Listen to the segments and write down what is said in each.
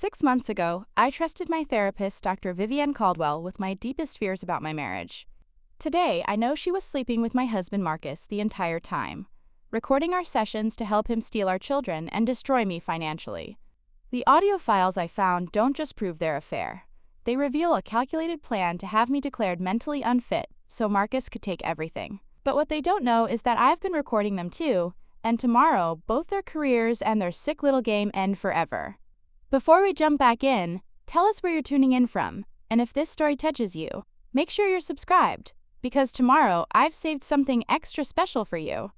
6 months ago, I trusted my therapist, Dr. Vivienne Caldwell, with my deepest fears about my marriage. Today, I know she was sleeping with my husband Marcus the entire time, recording our sessions to help him steal our children and destroy me financially. The audio files I found don't just prove their affair. They reveal a calculated plan to have me declared mentally unfit so Marcus could take everything. But what they don't know is that I've been recording them too, and tomorrow, both their careers and their sick little game end forever. Before we jump back in, tell us where you're tuning in from, and if this story touches you, make sure you're subscribed, because tomorrow I've saved something extra special for you.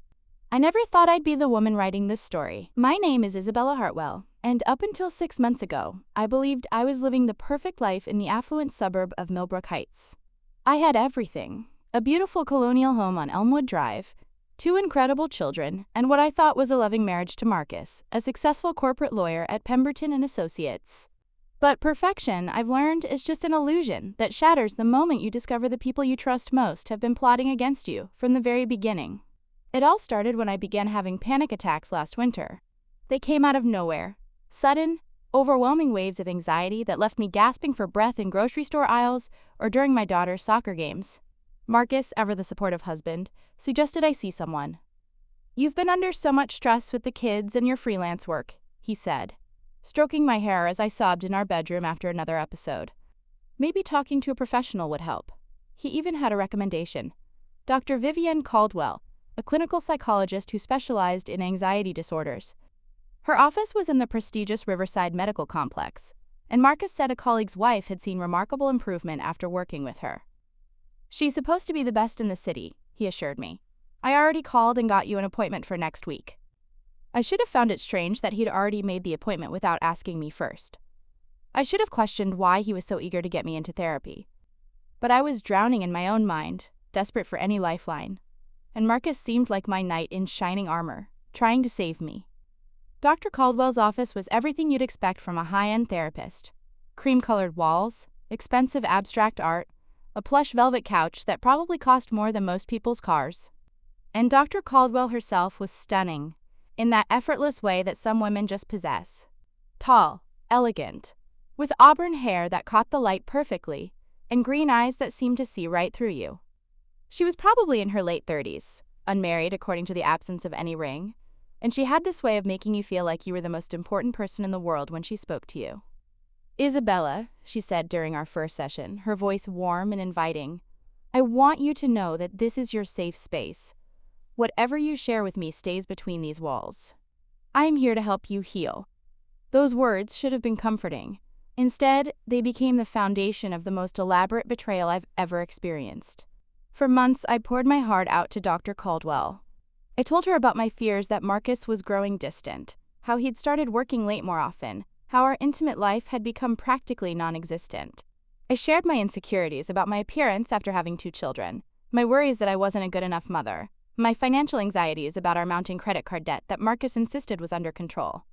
I never thought I'd be the woman writing this story. My name is Isabella Hartwell, and up until 6 months ago, I believed I was living the perfect life in the affluent suburb of Millbrook Heights. I had everything: a beautiful colonial home on Elmwood Drive, 2 incredible children, and what I thought was a loving marriage to Marcus, a successful corporate lawyer at Pemberton Associates. But perfection, I've learned, is just an illusion that shatters the moment you discover the people you trust most have been plotting against you from the very beginning. It all started when I began having panic attacks last winter. They came out of nowhere, sudden, overwhelming waves of anxiety that left me gasping for breath in grocery store aisles or during my daughter's soccer games. Marcus, ever the supportive husband, suggested I see someone. "You've been under so much stress with the kids and your freelance work," he said, stroking my hair as I sobbed in our bedroom after another episode. Maybe talking to a professional would help. He even had a recommendation: Dr. Vivienne Caldwell, a clinical psychologist who specialized in anxiety disorders. Her office was in the prestigious Riverside Medical Complex, and Marcus said a colleague's wife had seen remarkable improvement after working with her. "She's supposed to be the best in the city," he assured me. "I already called and got you an appointment for next week." I should have found it strange that he'd already made the appointment without asking me first. I should have questioned why he was so eager to get me into therapy. But I was drowning in my own mind, desperate for any lifeline. And Marcus seemed like my knight in shining armor, trying to save me. Dr. Caldwell's office was everything you'd expect from a high-end therapist: cream-colored walls, expensive abstract art, a plush velvet couch that probably cost more than most people's cars. And Dr. Caldwell herself was stunning, in that effortless way that some women just possess. Tall, elegant, with auburn hair that caught the light perfectly, and green eyes that seemed to see right through you. She was probably in her late 30s, unmarried according to the absence of any ring, and she had this way of making you feel like you were the most important person in the world when she spoke to you. "Isabella," she said during our first session, her voice warm and inviting, "I want you to know that this is your safe space. Whatever you share with me stays between these walls. I am here to help you heal." Those words should have been comforting. Instead, they became the foundation of the most elaborate betrayal I've ever experienced. For months, I poured my heart out to Dr. Caldwell. I told her about my fears that Marcus was growing distant, how he'd started working late more often, how our intimate life had become practically non-existent. I shared my insecurities about my appearance after having 2 children, my worries that I wasn't a good enough mother, my financial anxieties about our mounting credit card debt that Marcus insisted was under control.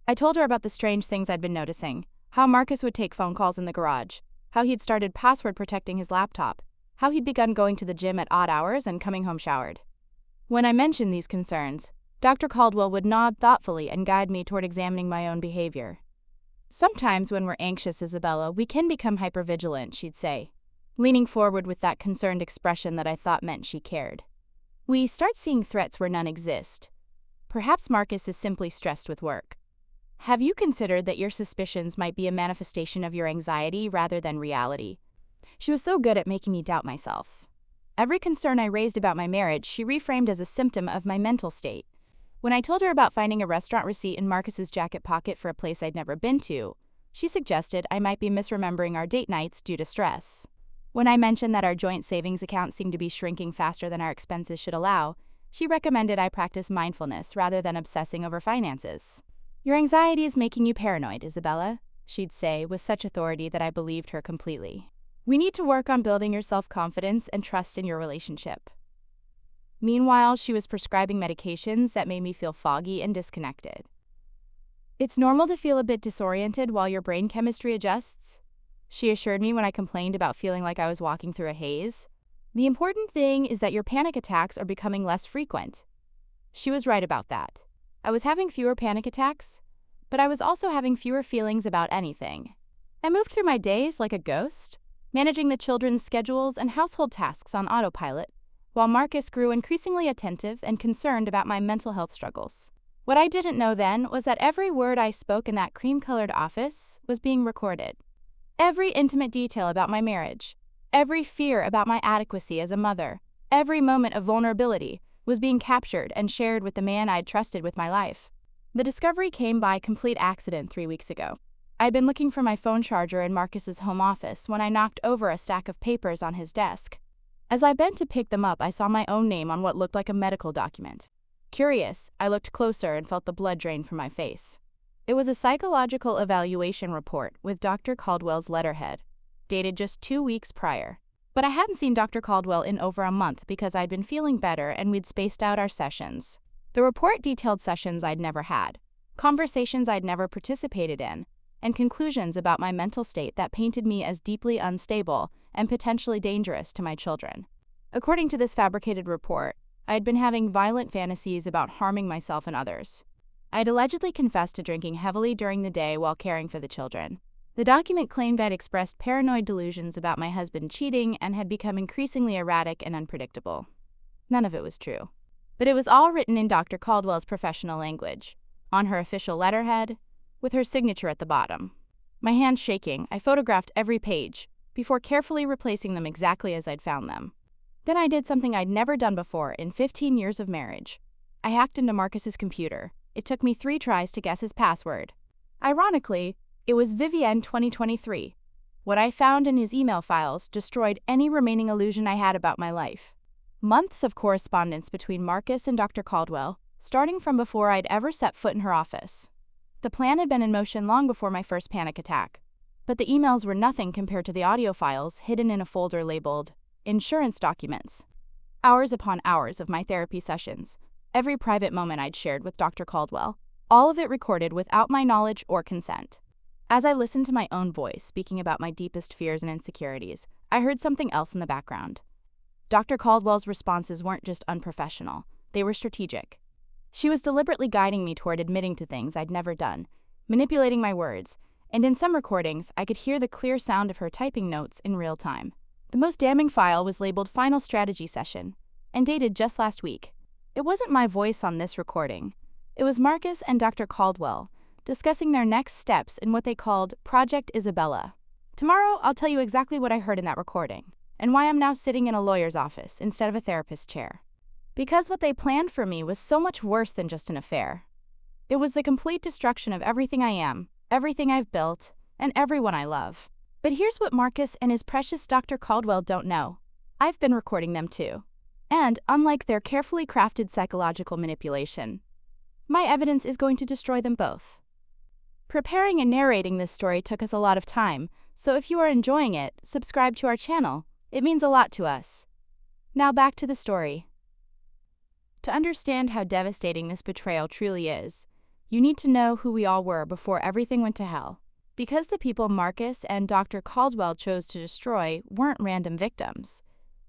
I told her about the strange things I'd been noticing: how Marcus would take phone calls in the garage, how he'd started password protecting his laptop, how he'd begun going to the gym at odd hours and coming home showered. When I mentioned these concerns, Dr. Caldwell would nod thoughtfully and guide me toward examining my own behavior. "Sometimes when we're anxious, Isabella, we can become hypervigilant," she'd say, leaning forward with that concerned expression that I thought meant she cared. "We start seeing threats where none exist. Perhaps Marcus is simply stressed with work. Have you considered that your suspicions might be a manifestation of your anxiety rather than reality?" She was so good at making me doubt myself. Every concern I raised about my marriage, she reframed as a symptom of my mental state. When I told her about finding a restaurant receipt in Marcus's jacket pocket for a place I'd never been to, she suggested I might be misremembering our date nights due to stress. When I mentioned that our joint savings account seemed to be shrinking faster than our expenses should allow, she recommended I practice mindfulness rather than obsessing over finances. "Your anxiety is making you paranoid, Isabella," she'd say with such authority that I believed her completely. "We need to work on building your self-confidence and trust in your relationship." Meanwhile, she was prescribing medications that made me feel foggy and disconnected. "It's normal to feel a bit disoriented while your brain chemistry adjusts," she assured me when I complained about feeling like I was walking through a haze. "The important thing is that your panic attacks are becoming less frequent." She was right about that. I was having fewer panic attacks, but I was also having fewer feelings about anything. I moved through my days like a ghost, managing the children's schedules and household tasks on autopilot, while Marcus grew increasingly attentive and concerned about my mental health struggles. What I didn't know then was that every word I spoke in that cream-colored office was being recorded. Every intimate detail about my marriage, every fear about my adequacy as a mother, every moment of vulnerability was being captured and shared with the man I'd trusted with my life. The discovery came by complete accident 3 weeks ago. I'd been looking for my phone charger in Marcus's home office when I knocked over a stack of papers on his desk. As I bent to pick them up, I saw my own name on what looked like a medical document. Curious, I looked closer and felt the blood drain from my face. It was a psychological evaluation report with Dr. Caldwell's letterhead, dated just 2 weeks prior. But I hadn't seen Dr. Caldwell in over a month because I'd been feeling better and we'd spaced out our sessions. The report detailed sessions I'd never had, conversations I'd never participated in, and conclusions about my mental state that painted me as deeply unstable and potentially dangerous to my children. According to this fabricated report, I had been having violent fantasies about harming myself and others. I had allegedly confessed to drinking heavily during the day while caring for the children. The document claimed I'd expressed paranoid delusions about my husband cheating and had become increasingly erratic and unpredictable. None of it was true. But it was all written in Dr. Caldwell's professional language, on her official letterhead, with her signature at the bottom. My hands shaking, I photographed every page, before carefully replacing them exactly as I'd found them. Then I did something I'd never done before in 15 years of marriage. I hacked into Marcus's computer. It took me 3 tries to guess his password. Ironically, it was Vivienne 2023. What I found in his email files destroyed any remaining illusion I had about my life. Months of correspondence between Marcus and Dr. Caldwell, starting from before I'd ever set foot in her office. The plan had been in motion long before my first panic attack. But the emails were nothing compared to the audio files hidden in a folder labeled insurance documents. Hours upon hours of my therapy sessions, every private moment I'd shared with Dr. Caldwell, all of it recorded without my knowledge or consent. As I listened to my own voice speaking about my deepest fears and insecurities, I heard something else in the background. Dr. Caldwell's responses weren't just unprofessional, they were strategic. She was deliberately guiding me toward admitting to things I'd never done, manipulating my words, and in some recordings, I could hear the clear sound of her typing notes in real time. The most damning file was labeled Final Strategy Session, and dated just last week. It wasn't my voice on this recording. It was Marcus and Dr. Caldwell discussing their next steps in what they called Project Isabella. Tomorrow, I'll tell you exactly what I heard in that recording, and why I'm now sitting in a lawyer's office instead of a therapist's chair. Because what they planned for me was so much worse than just an affair. It was the complete destruction of everything I am, everything I've built, and everyone I love. But here's what Marcus and his precious Dr. Caldwell don't know. I've been recording them too. And, unlike their carefully crafted psychological manipulation, my evidence is going to destroy them both. Preparing and narrating this story took us a lot of time, so if you are enjoying it, subscribe to our channel. It means a lot to us. Now back to the story. To understand how devastating this betrayal truly is, you need to know who we all were before everything went to hell. Because the people Marcus and Dr. Caldwell chose to destroy weren't random victims.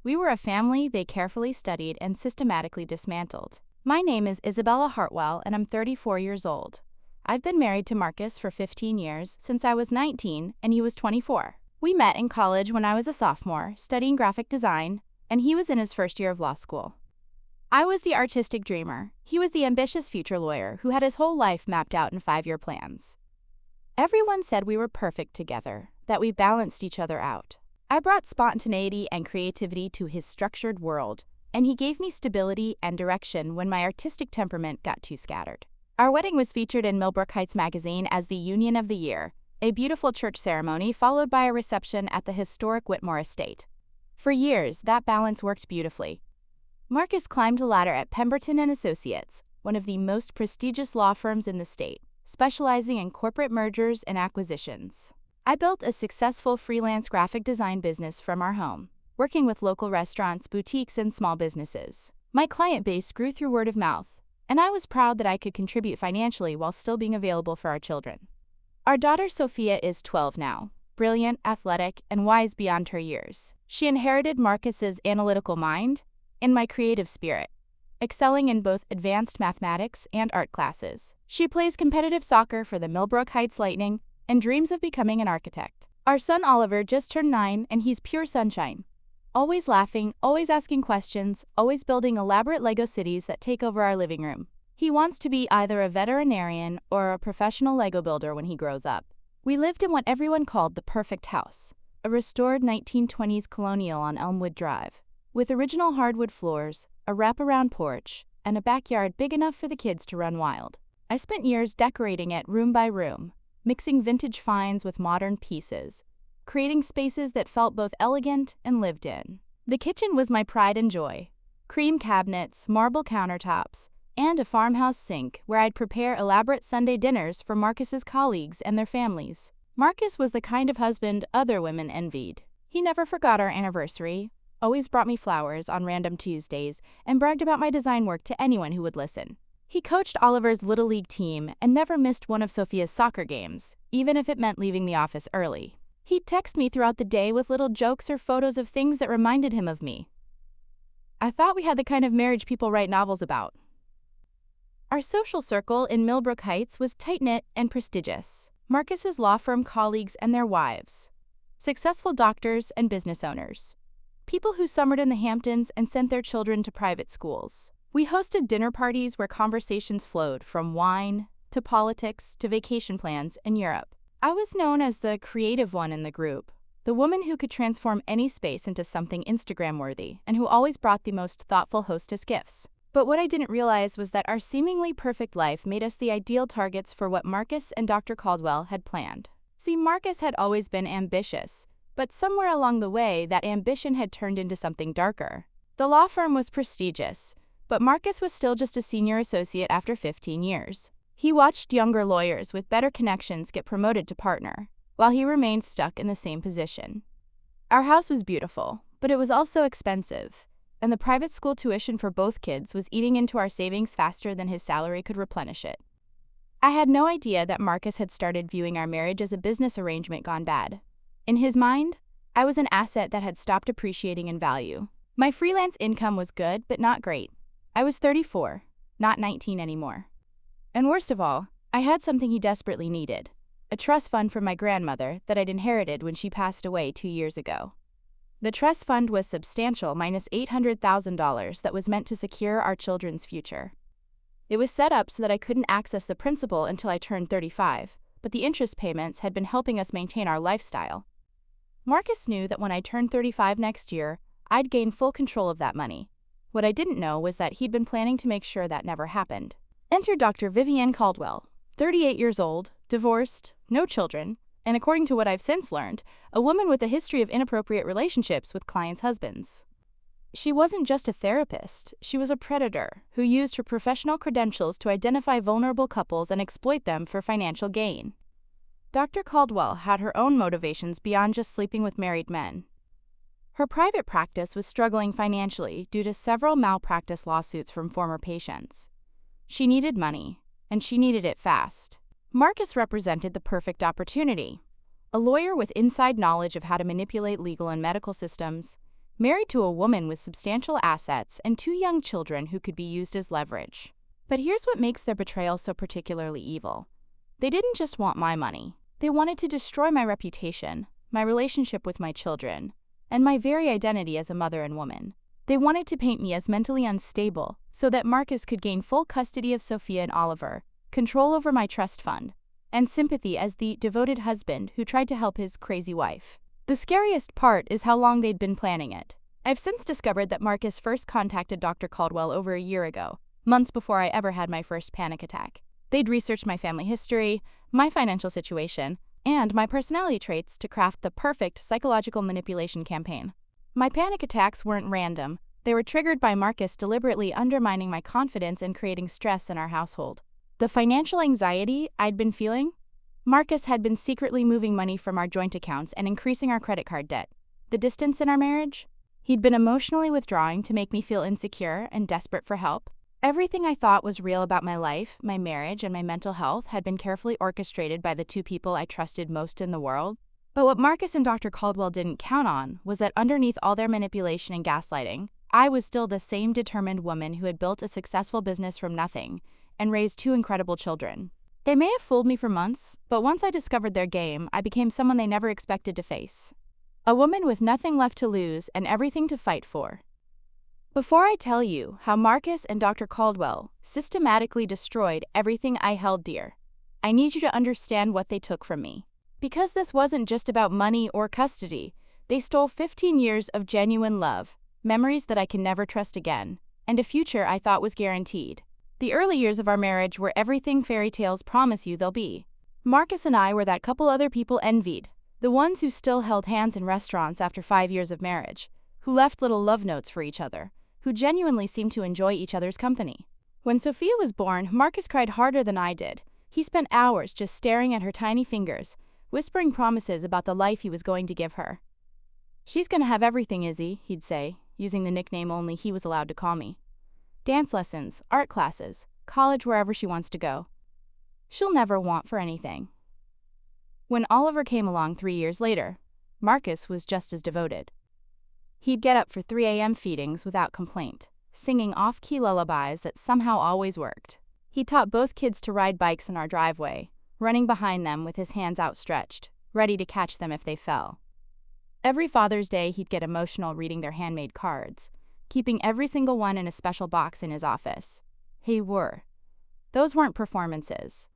We were a family they carefully studied and systematically dismantled. My name is Isabella Hartwell, and I'm 34 years old. I've been married to Marcus for 15 years, since I was 19 and he was 24. We met in college when I was a sophomore, studying graphic design, and he was in his first year of law school. I was the artistic dreamer. He was the ambitious future lawyer who had his whole life mapped out in 5-year plans. Everyone said we were perfect together, that we balanced each other out. I brought spontaneity and creativity to his structured world, and he gave me stability and direction when my artistic temperament got too scattered. Our wedding was featured in Millbrook Heights magazine as the Union of the Year, a beautiful church ceremony followed by a reception at the historic Whitmore estate. For years, that balance worked beautifully. Marcus climbed the ladder at Pemberton Associates, one of the most prestigious law firms in the state, specializing in corporate mergers and acquisitions. I built a successful freelance graphic design business from our home, working with local restaurants, boutiques, and small businesses. My client base grew through word of mouth, and I was proud that I could contribute financially while still being available for our children. Our daughter Sophia is 12 now, brilliant, athletic, and wise beyond her years. She inherited Marcus's analytical mind and my creative spirit, excelling in both advanced mathematics and art classes. She plays competitive soccer for the Millbrook Heights Lightning and dreams of becoming an architect. Our son Oliver just turned 9 and he's pure sunshine. Always laughing, always asking questions, always building elaborate Lego cities that take over our living room. He wants to be either a veterinarian or a professional Lego builder when he grows up. We lived in what everyone called the perfect house, a restored 1920s colonial on Elmwood Drive, with original hardwood floors, a wraparound porch, and a backyard big enough for the kids to run wild. I spent years decorating it room by room, mixing vintage finds with modern pieces, creating spaces that felt both elegant and lived in. The kitchen was my pride and joy. Cream cabinets, marble countertops, and a farmhouse sink where I'd prepare elaborate Sunday dinners for Marcus's colleagues and their families. Marcus was the kind of husband other women envied. He never forgot our anniversary, always brought me flowers on random Tuesdays, and bragged about my design work to anyone who would listen. He coached Oliver's Little League team and never missed one of Sophia's soccer games, even if it meant leaving the office early. He'd text me throughout the day with little jokes or photos of things that reminded him of me. I thought we had the kind of marriage people write novels about. Our social circle in Millbrook Heights was tight-knit and prestigious. Marcus's law firm colleagues and their wives, successful doctors and business owners, people who summered in the Hamptons and sent their children to private schools. We hosted dinner parties where conversations flowed from wine to politics to vacation plans in Europe. I was known as the creative one in the group, the woman who could transform any space into something Instagram-worthy and who always brought the most thoughtful hostess gifts. But what I didn't realize was that our seemingly perfect life made us the ideal targets for what Marcus and Dr. Caldwell had planned. See, Marcus had always been ambitious, but somewhere along the way, that ambition had turned into something darker. The law firm was prestigious, but Marcus was still just a senior associate after 15 years. He watched younger lawyers with better connections get promoted to partner, while he remained stuck in the same position. Our house was beautiful, but it was also expensive, and the private school tuition for both kids was eating into our savings faster than his salary could replenish it. I had no idea that Marcus had started viewing our marriage as a business arrangement gone bad. In his mind, I was an asset that had stopped appreciating in value. My freelance income was good, but not great. I was 34, not 19 anymore. And worst of all, I had something he desperately needed, a trust fund from my grandmother that I'd inherited when she passed away 2 years ago. The trust fund was substantial, minus $800,000 that was meant to secure our children's future. It was set up so that I couldn't access the principal until I turned 35, but the interest payments had been helping us maintain our lifestyle. Marcus knew that when I turned 35 next year, I'd gain full control of that money. What I didn't know was that he'd been planning to make sure that never happened. Enter Dr. Vivienne Caldwell, 38 years old, divorced, no children, and according to what I've since learned, a woman with a history of inappropriate relationships with clients' husbands. She wasn't just a therapist, she was a predator who used her professional credentials to identify vulnerable couples and exploit them for financial gain. Dr. Caldwell had her own motivations beyond just sleeping with married men. Her private practice was struggling financially due to several malpractice lawsuits from former patients. She needed money, and she needed it fast. Marcus represented the perfect opportunity. A lawyer with inside knowledge of how to manipulate legal and medical systems, married to a woman with substantial assets and 2 young children who could be used as leverage. But here's what makes their betrayal so particularly evil. They didn't just want my money. They wanted to destroy my reputation, my relationship with my children, and my very identity as a mother and woman. They wanted to paint me as mentally unstable so that Marcus could gain full custody of Sophia and Oliver, control over my trust fund, and sympathy as the devoted husband who tried to help his crazy wife. The scariest part is how long they'd been planning it. I've since discovered that Marcus first contacted Dr. Caldwell over a year ago, months before I ever had my first panic attack. They'd researched my family history, my financial situation, and my personality traits to craft the perfect psychological manipulation campaign. My panic attacks weren't random. They were triggered by Marcus deliberately undermining my confidence and creating stress in our household. The financial anxiety I'd been feeling? Marcus had been secretly moving money from our joint accounts and increasing our credit card debt. The distance in our marriage? He'd been emotionally withdrawing to make me feel insecure and desperate for help. Everything I thought was real about my life, my marriage, and my mental health had been carefully orchestrated by the 2 people I trusted most in the world. But what Marcus and Dr. Caldwell didn't count on was that underneath all their manipulation and gaslighting, I was still the same determined woman who had built a successful business from nothing and raised 2 incredible children. They may have fooled me for months, but once I discovered their game, I became someone they never expected to face. A woman with nothing left to lose and everything to fight for. Before I tell you how Marcus and Dr. Caldwell systematically destroyed everything I held dear, I need you to understand what they took from me. Because this wasn't just about money or custody, they stole 15 years of genuine love, memories that I can never trust again, and a future I thought was guaranteed. The early years of our marriage were everything fairy tales promise you they'll be. Marcus and I were that couple other people envied, the ones who still held hands in restaurants after 5 years of marriage, who left little love notes for each other, who genuinely seemed to enjoy each other's company. When Sophia was born, Marcus cried harder than I did. He spent hours just staring at her tiny fingers, whispering promises about the life he was going to give her. "She's gonna have everything, Izzy," he'd say, using the nickname only he was allowed to call me. "Dance lessons, art classes, college wherever she wants to go. She'll never want for anything." When Oliver came along 3 years later, Marcus was just as devoted. He'd get up for 3 a.m. feedings without complaint, singing off-key lullabies that somehow always worked. He taught both kids to ride bikes in our driveway, running behind them with his hands outstretched, ready to catch them if they fell. Every Father's Day, he'd get emotional reading their handmade cards, keeping every single one in a special box in his office. Those weren't performances.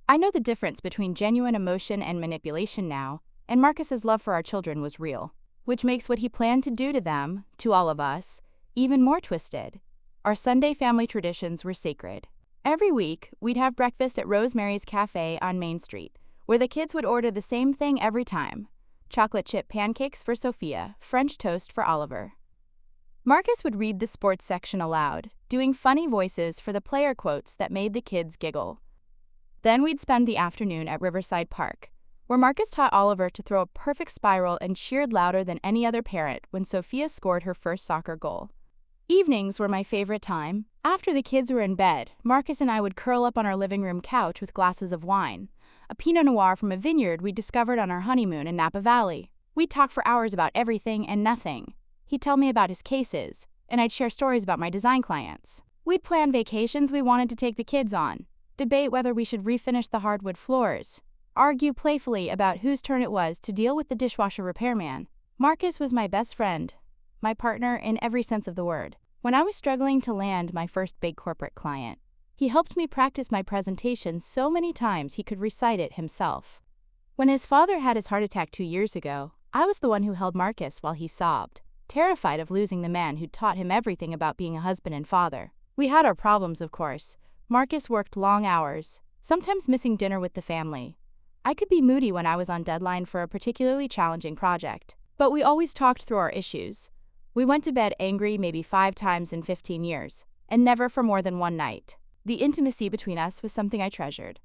I know the difference between genuine emotion and manipulation now, and Marcus's love for our children was real, which makes what he planned to do to them, to all of us, even more twisted. Our Sunday family traditions were sacred. Every week, we'd have breakfast at Rosemary's Cafe on Main Street, where the kids would order the same thing every time: chocolate chip pancakes for Sophia, French toast for Oliver. Marcus would read the sports section aloud, doing funny voices for the player quotes that made the kids giggle. Then we'd spend the afternoon at Riverside Park, where Marcus taught Oliver to throw a perfect spiral and cheered louder than any other parent when Sophia scored her first soccer goal. Evenings were my favorite time. After the kids were in bed, Marcus and I would curl up on our living room couch with glasses of wine, a Pinot Noir from a vineyard we discovered on our honeymoon in Napa Valley. We'd talk for hours about everything and nothing. He'd tell me about his cases, and I'd share stories about my design clients. We'd plan vacations we wanted to take the kids on, debate whether we should refinish the hardwood floors, argue playfully about whose turn it was to deal with the dishwasher repairman. Marcus was my best friend, my partner in every sense of the word. When I was struggling to land my first big corporate client, he helped me practice my presentation so many times he could recite it himself. When his father had his heart attack 2 years ago, I was the one who held Marcus while he sobbed, terrified of losing the man who'd taught him everything about being a husband and father. We had our problems, of course. Marcus worked long hours, sometimes missing dinner with the family. I could be moody when I was on deadline for a particularly challenging project, but we always talked through our issues. We went to bed angry maybe 5 times in 15 years, and never for more than one night. The intimacy between us was something I treasured.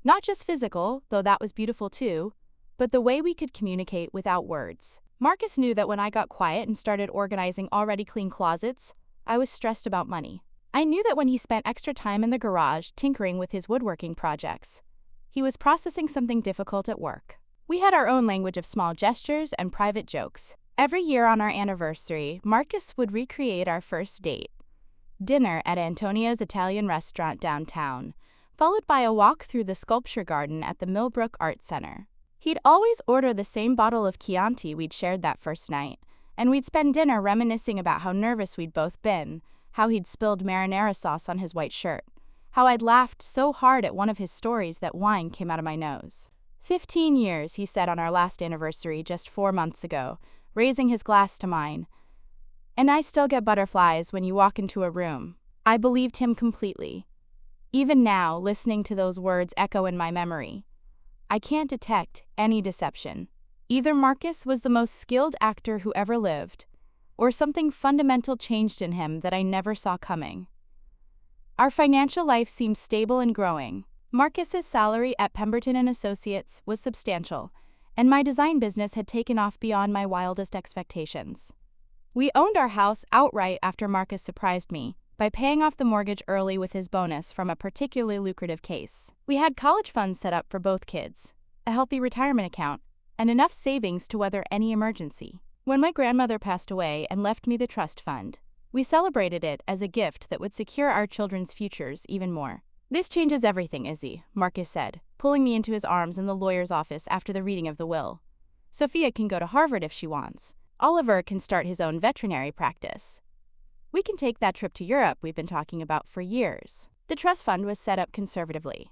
Not just physical, though that was beautiful too, but the way we could communicate without words. Marcus knew that when I got quiet and started organizing already clean closets, I was stressed about money. I knew that when he spent extra time in the garage tinkering with his woodworking projects, he was processing something difficult at work. We had our own language of small gestures and private jokes. Every year on our anniversary, Marcus would recreate our first date. Dinner at Antonio's Italian restaurant downtown, followed by a walk through the sculpture garden at the Millbrook Art Center. He'd always order the same bottle of Chianti we'd shared that first night, and we'd spend dinner reminiscing about how nervous we'd both been, how he'd spilled marinara sauce on his white shirt, how I'd laughed so hard at one of his stories that wine came out of my nose. 15 years, he said on our last anniversary just 4 months ago, raising his glass to mine. And I still get butterflies when you walk into a room. I believed him completely. Even now, listening to those words echo in my memory, I can't detect any deception. Either Marcus was the most skilled actor who ever lived, or something fundamental changed in him that I never saw coming. Our financial life seemed stable and growing. Marcus's salary at Pemberton Associates was substantial, and my design business had taken off beyond my wildest expectations. We owned our house outright after Marcus surprised me by paying off the mortgage early with his bonus from a particularly lucrative case. We had college funds set up for both kids, a healthy retirement account, and enough savings to weather any emergency. When my grandmother passed away and left me the trust fund, We celebrated it as a gift that would secure our children's futures even more. This changes everything, Izzy, Marcus said, pulling me into his arms in the lawyer's office after the reading of the will. Sophia can go to Harvard if she wants. Oliver can start his own veterinary practice. We can take that trip to Europe we've been talking about for years. The trust fund was set up conservatively.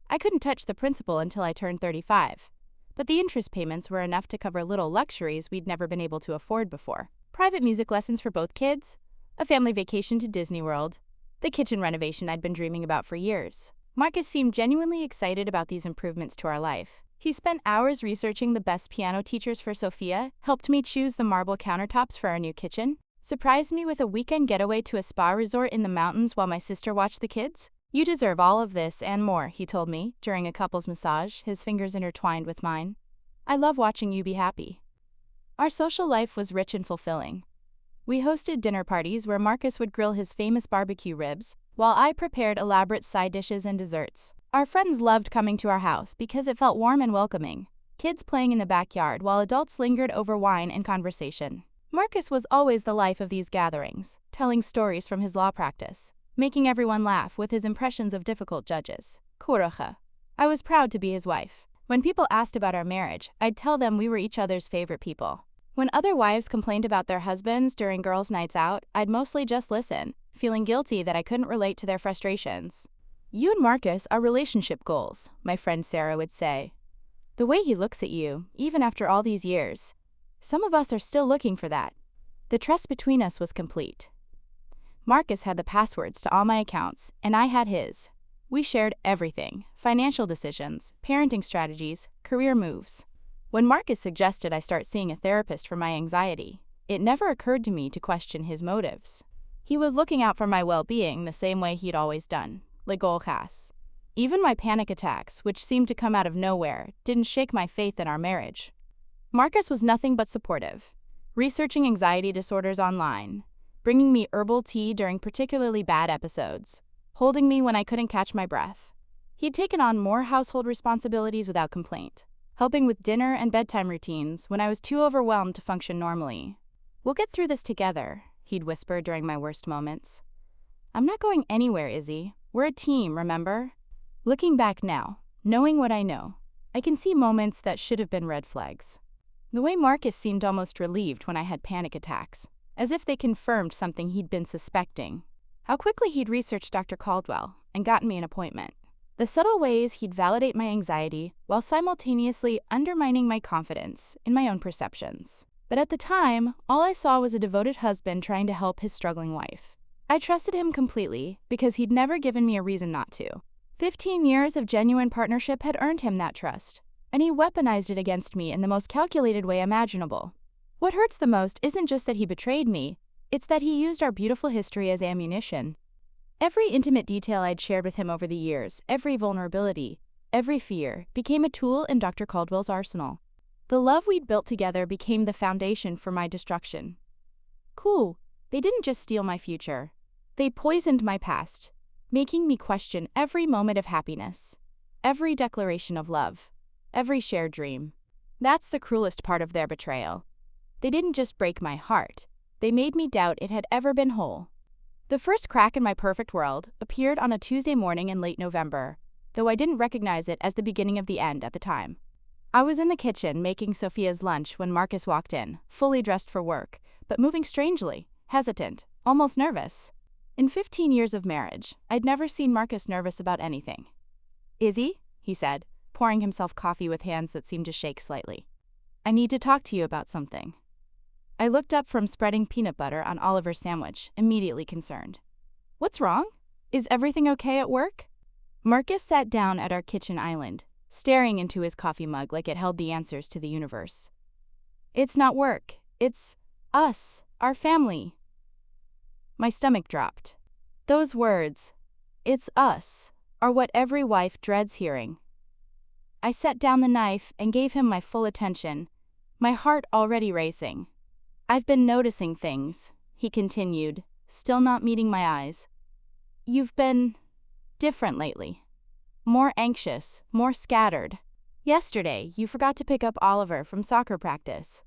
I couldn't touch the principal until I turned 35, but the interest payments were enough to cover little luxuries we'd never been able to afford before. Private music lessons for both kids, a family vacation to Disney World, the kitchen renovation I'd been dreaming about for years. Marcus seemed genuinely excited about these improvements to our life. He spent hours researching the best piano teachers for Sophia, helped me choose the marble countertops for our new kitchen, surprised me with a weekend getaway to a spa resort in the mountains while my sister watched the kids. You deserve all of this and more, he told me, during a couple's massage, his fingers intertwined with mine. I love watching you be happy. Our social life was rich and fulfilling. We hosted dinner parties where Marcus would grill his famous barbecue ribs, while I prepared elaborate side dishes and desserts. Our friends loved coming to our house because it felt warm and welcoming, kids playing in the backyard while adults lingered over wine and conversation. Marcus was always the life of these gatherings, telling stories from his law practice, making everyone laugh with his impressions of difficult judges. Kurocha. I was proud to be his wife. When people asked about our marriage, I'd tell them we were each other's favorite people. When other wives complained about their husbands during girls' nights out, I'd mostly just listen, feeling guilty that I couldn't relate to their frustrations. You and Marcus are relationship goals, my friend Sarah would say. The way he looks at you, even after all these years. Some of us are still looking for that. The trust between us was complete. Marcus had the passwords to all my accounts, and I had his. We shared everything: financial decisions, parenting strategies, career moves. When Marcus suggested I start seeing a therapist for my anxiety, it never occurred to me to question his motives. He was looking out for my well-being the same way he'd always done. Legolchas. Even my panic attacks, which seemed to come out of nowhere, didn't shake my faith in our marriage. Marcus was nothing but supportive, researching anxiety disorders online, bringing me herbal tea during particularly bad episodes, holding me when I couldn't catch my breath. He'd taken on more household responsibilities without complaint, helping with dinner and bedtime routines when I was too overwhelmed to function normally. We'll get through this together, he'd whisper during my worst moments. I'm not going anywhere, Izzy. We're a team, remember? Looking back now, knowing what I know, I can see moments that should have been red flags. The way Marcus seemed almost relieved when I had panic attacks, as if they confirmed something he'd been suspecting. How quickly he'd researched Dr. Caldwell and gotten me an appointment. The subtle ways he'd validate my anxiety while simultaneously undermining my confidence in my own perceptions. But at the time, all I saw was a devoted husband trying to help his struggling wife. I trusted him completely because he'd never given me a reason not to. 15 years of genuine partnership had earned him that trust, and he weaponized it against me in the most calculated way imaginable. What hurts the most isn't just that he betrayed me, it's that he used our beautiful history as ammunition. Every intimate detail I'd shared with him over the years, every vulnerability, every fear, became a tool in Dr. Caldwell's arsenal. The love we'd built together became the foundation for my destruction. Cool. They didn't just steal my future. They poisoned my past, making me question every moment of happiness, every declaration of love, every shared dream. That's the cruelest part of their betrayal. They didn't just break my heart. They made me doubt it had ever been whole. The first crack in my perfect world appeared on a Tuesday morning in late November, though I didn't recognize it as the beginning of the end at the time. I was in the kitchen making Sophia's lunch when Marcus walked in, fully dressed for work, but moving strangely. Hesitant, almost nervous. In 15 years of marriage, I'd never seen Marcus nervous about anything. Izzy, he said, pouring himself coffee with hands that seemed to shake slightly. I need to talk to you about something. I looked up from spreading peanut butter on Oliver's sandwich, immediately concerned. What's wrong? Is everything okay at work? Marcus sat down at our kitchen island, staring into his coffee mug like it held the answers to the universe. It's not work. It's us. Our family. My stomach dropped. Those words, "it's us," are what every wife dreads hearing. I set down the knife and gave him my full attention, my heart already racing. I've been noticing things, he continued, still not meeting my eyes. You've been different lately. More anxious, more scattered. Yesterday, you forgot to pick up Oliver from soccer practice.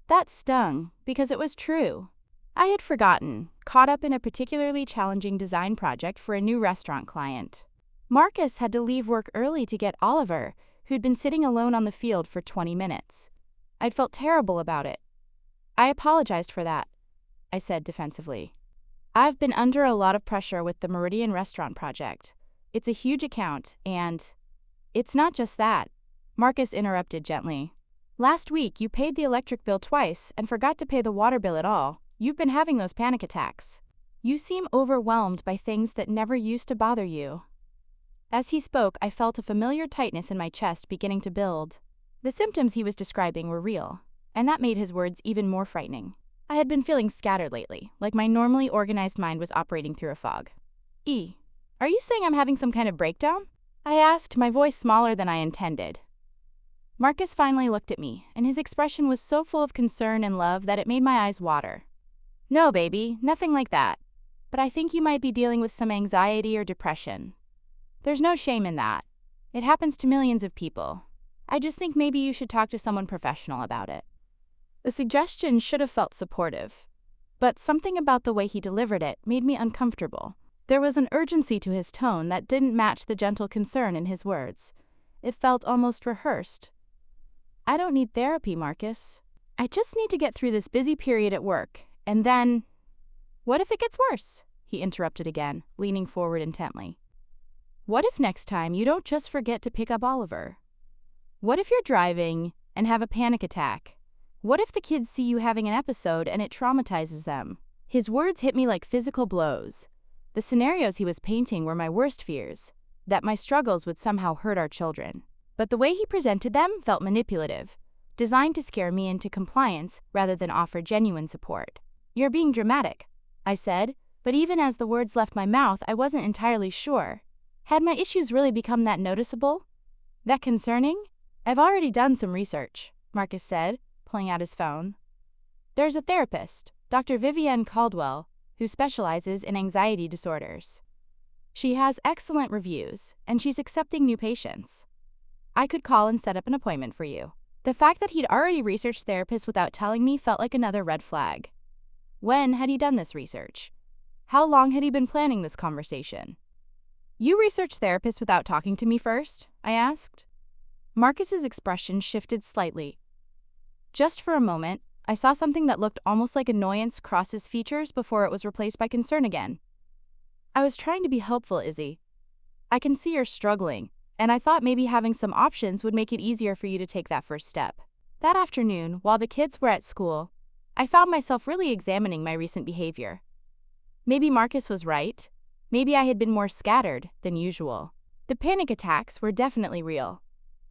That stung, because it was true. I had forgotten, caught up in a particularly challenging design project for a new restaurant client. Marcus had to leave work early to get Oliver, who'd been sitting alone on the field for 20 minutes. I'd felt terrible about it. I apologized for that, I said defensively. I've been under a lot of pressure with the Meridian restaurant project. It's a huge account, and it's not just that, Marcus interrupted gently. Last week you paid the electric bill twice and forgot to pay the water bill at all. You've been having those panic attacks. You seem overwhelmed by things that never used to bother you. As he spoke, I felt a familiar tightness in my chest beginning to build. The symptoms he was describing were real, and that made his words even more frightening. I had been feeling scattered lately, like my normally organized mind was operating through a fog. Are you saying I'm having some kind of breakdown? I asked, my voice smaller than I intended. Marcus finally looked at me, and his expression was so full of concern and love that it made my eyes water. No, baby, nothing like that. But I think you might be dealing with some anxiety or depression. There's no shame in that. It happens to millions of people. I just think maybe you should talk to someone professional about it. The suggestion should have felt supportive, but something about the way he delivered it made me uncomfortable. There was an urgency to his tone that didn't match the gentle concern in his words. It felt almost rehearsed. I don't need therapy, Marcus. I just need to get through this busy period at work, and then… What if it gets worse? He interrupted again, leaning forward intently. What if next time you don't just forget to pick up Oliver? What if you're driving and have a panic attack? What if the kids see you having an episode and it traumatizes them? His words hit me like physical blows. The scenarios he was painting were my worst fears, that my struggles would somehow hurt our children. But the way he presented them felt manipulative, designed to scare me into compliance rather than offer genuine support. You're being dramatic, I said, but even as the words left my mouth, I wasn't entirely sure. Had my issues really become that noticeable? That concerning? I've already done some research, Marcus said, pulling out his phone. There's a therapist, Dr. Vivienne Caldwell, who specializes in anxiety disorders. She has excellent reviews, and she's accepting new patients. I could call and set up an appointment for you. The fact that he'd already researched therapists without telling me felt like another red flag. When had he done this research? How long had he been planning this conversation? You researched therapists without talking to me first? I asked. Marcus's expression shifted slightly. Just for a moment, I saw something that looked almost like annoyance cross his features before it was replaced by concern again. I was trying to be helpful, Izzy. I can see you're struggling, and I thought maybe having some options would make it easier for you to take that first step. That afternoon, while the kids were at school, I found myself really examining my recent behavior. Maybe Marcus was right. Maybe I had been more scattered than usual. The panic attacks were definitely real.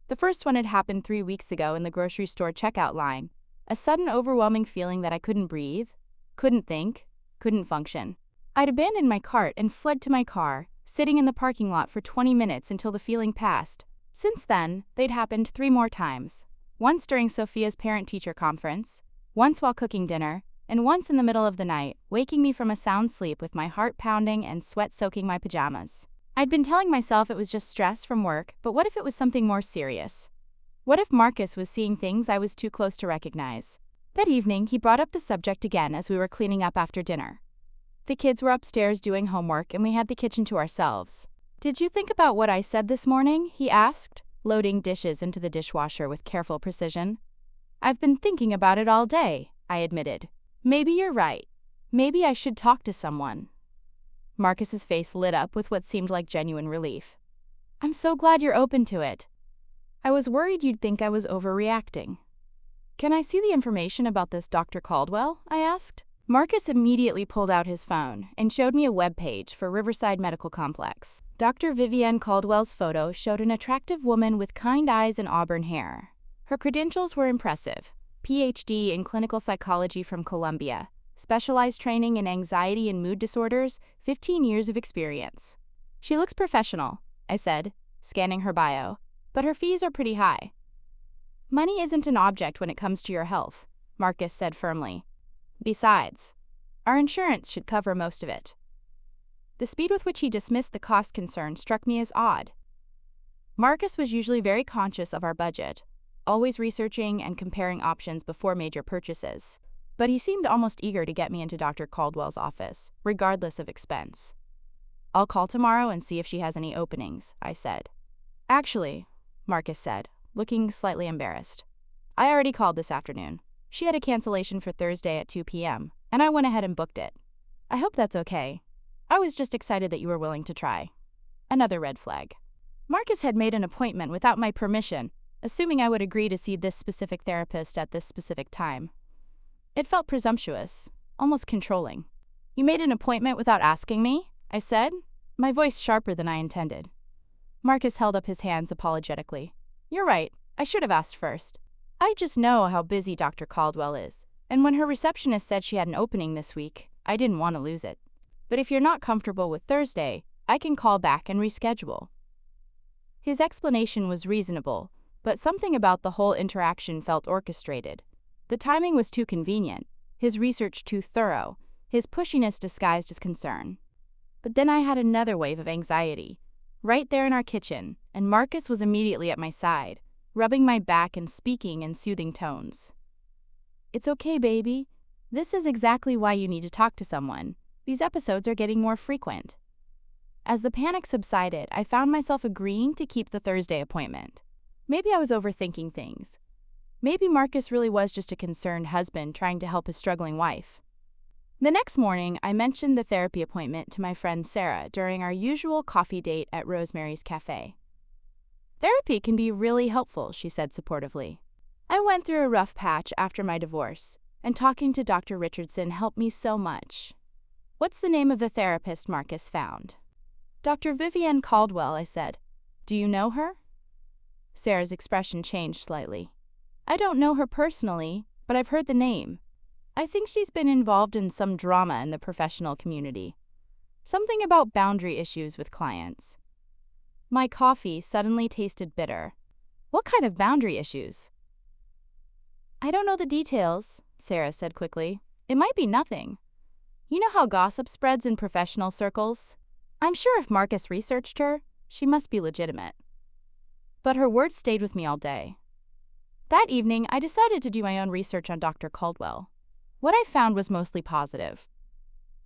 The first one had happened 3 weeks ago in the grocery store checkout line. A sudden overwhelming feeling that I couldn't breathe, couldn't think, couldn't function. I'd abandoned my cart and fled to my car, sitting in the parking lot for 20 minutes until the feeling passed. Since then, they'd happened 3 more times. Once during Sophia's parent-teacher conference, once while cooking dinner, and once in the middle of the night, waking me from a sound sleep with my heart pounding and sweat soaking my pajamas. I'd been telling myself it was just stress from work, but what if it was something more serious? What if Marcus was seeing things I was too close to recognize? That evening, he brought up the subject again as we were cleaning up after dinner. The kids were upstairs doing homework and we had the kitchen to ourselves. Did you think about what I said this morning? He asked, loading dishes into the dishwasher with careful precision. I've been thinking about it all day, I admitted. Maybe you're right. Maybe I should talk to someone. Marcus's face lit up with what seemed like genuine relief. I'm so glad you're open to it. I was worried you'd think I was overreacting. Can I see the information about this Dr. Caldwell? I asked. Marcus immediately pulled out his phone and showed me a web page for Riverside Medical Complex. Dr. Vivienne Caldwell's photo showed an attractive woman with kind eyes and auburn hair. Her credentials were impressive. PhD in clinical psychology from Columbia, specialized training in anxiety and mood disorders, 15 years of experience. She looks professional, I said, scanning her bio, but her fees are pretty high. Money isn't an object when it comes to your health, Marcus said firmly. Besides, our insurance should cover most of it. The speed with which he dismissed the cost concern struck me as odd. Marcus was usually very conscious of our budget, always researching and comparing options before major purchases. but he seemed almost eager to get me into Dr. Caldwell's office, regardless of expense. "I'll call tomorrow and see if she has any openings," I said. "Actually," Marcus said, looking slightly embarrassed, "I already called this afternoon. She had a cancellation for Thursday at 2 p.m., and I went ahead and booked it. I hope that's okay. I was just excited that you were willing to try." Another red flag. Marcus had made an appointment without my permission, assuming I would agree to see this specific therapist at this specific time. It felt presumptuous, almost controlling. "You made an appointment without asking me?" I said, my voice sharper than I intended. Marcus held up his hands apologetically. "You're right, I should have asked first. I just know how busy Dr. Caldwell is, and when her receptionist said she had an opening this week, I didn't want to lose it. But if you're not comfortable with Thursday, I can call back and reschedule." His explanation was reasonable, but something about the whole interaction felt orchestrated. The timing was too convenient, his research too thorough, his pushiness disguised as concern. But then I had another wave of anxiety, right there in our kitchen, and Marcus was immediately at my side, rubbing my back and speaking in soothing tones. "It's okay, baby. This is exactly why you need to talk to someone. These episodes are getting more frequent." As the panic subsided, I found myself agreeing to keep the Thursday appointment. Maybe I was overthinking things. Maybe Marcus really was just a concerned husband trying to help his struggling wife. The next morning, I mentioned the therapy appointment to my friend Sarah during our usual coffee date at Rosemary's Cafe. "Therapy can be really helpful," she said supportively. "I went through a rough patch after my divorce, and talking to Dr. Richardson helped me so much." "What's the name of the therapist Marcus found?" "Dr. Vivienne Caldwell," I said. "Do you know her?" Sarah's expression changed slightly. "I don't know her personally, but I've heard the name. I think she's been involved in some drama in the professional community. Something about boundary issues with clients." My coffee suddenly tasted bitter. "What kind of boundary issues?" "I don't know the details," Sarah said quickly. "It might be nothing. You know how gossip spreads in professional circles? I'm sure if Marcus researched her, she must be legitimate." But her words stayed with me all day. That evening, I decided to do my own research on Dr. Caldwell. What I found was mostly positive.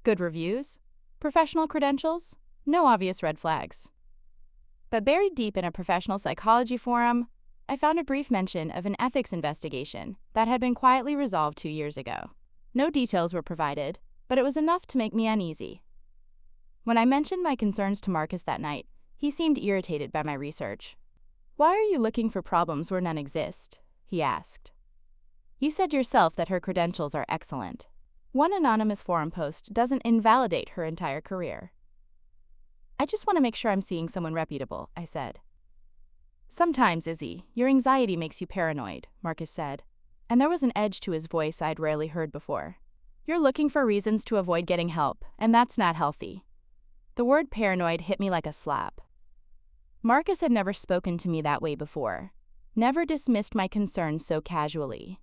Good reviews, professional credentials, no obvious red flags. But buried deep in a professional psychology forum, I found a brief mention of an ethics investigation that had been quietly resolved 2 years ago. No details were provided, but it was enough to make me uneasy. When I mentioned my concerns to Marcus that night, he seemed irritated by my research. "Why are you looking for problems where none exist?" he asked. "You said yourself that her credentials are excellent. One anonymous forum post doesn't invalidate her entire career." "I just want to make sure I'm seeing someone reputable," I said. "Sometimes, Izzy, your anxiety makes you paranoid," Marcus said, and there was an edge to his voice I'd rarely heard before. "You're looking for reasons to avoid getting help, and that's not healthy." The word paranoid hit me like a slap. Marcus had never spoken to me that way before, never dismissed my concerns so casually.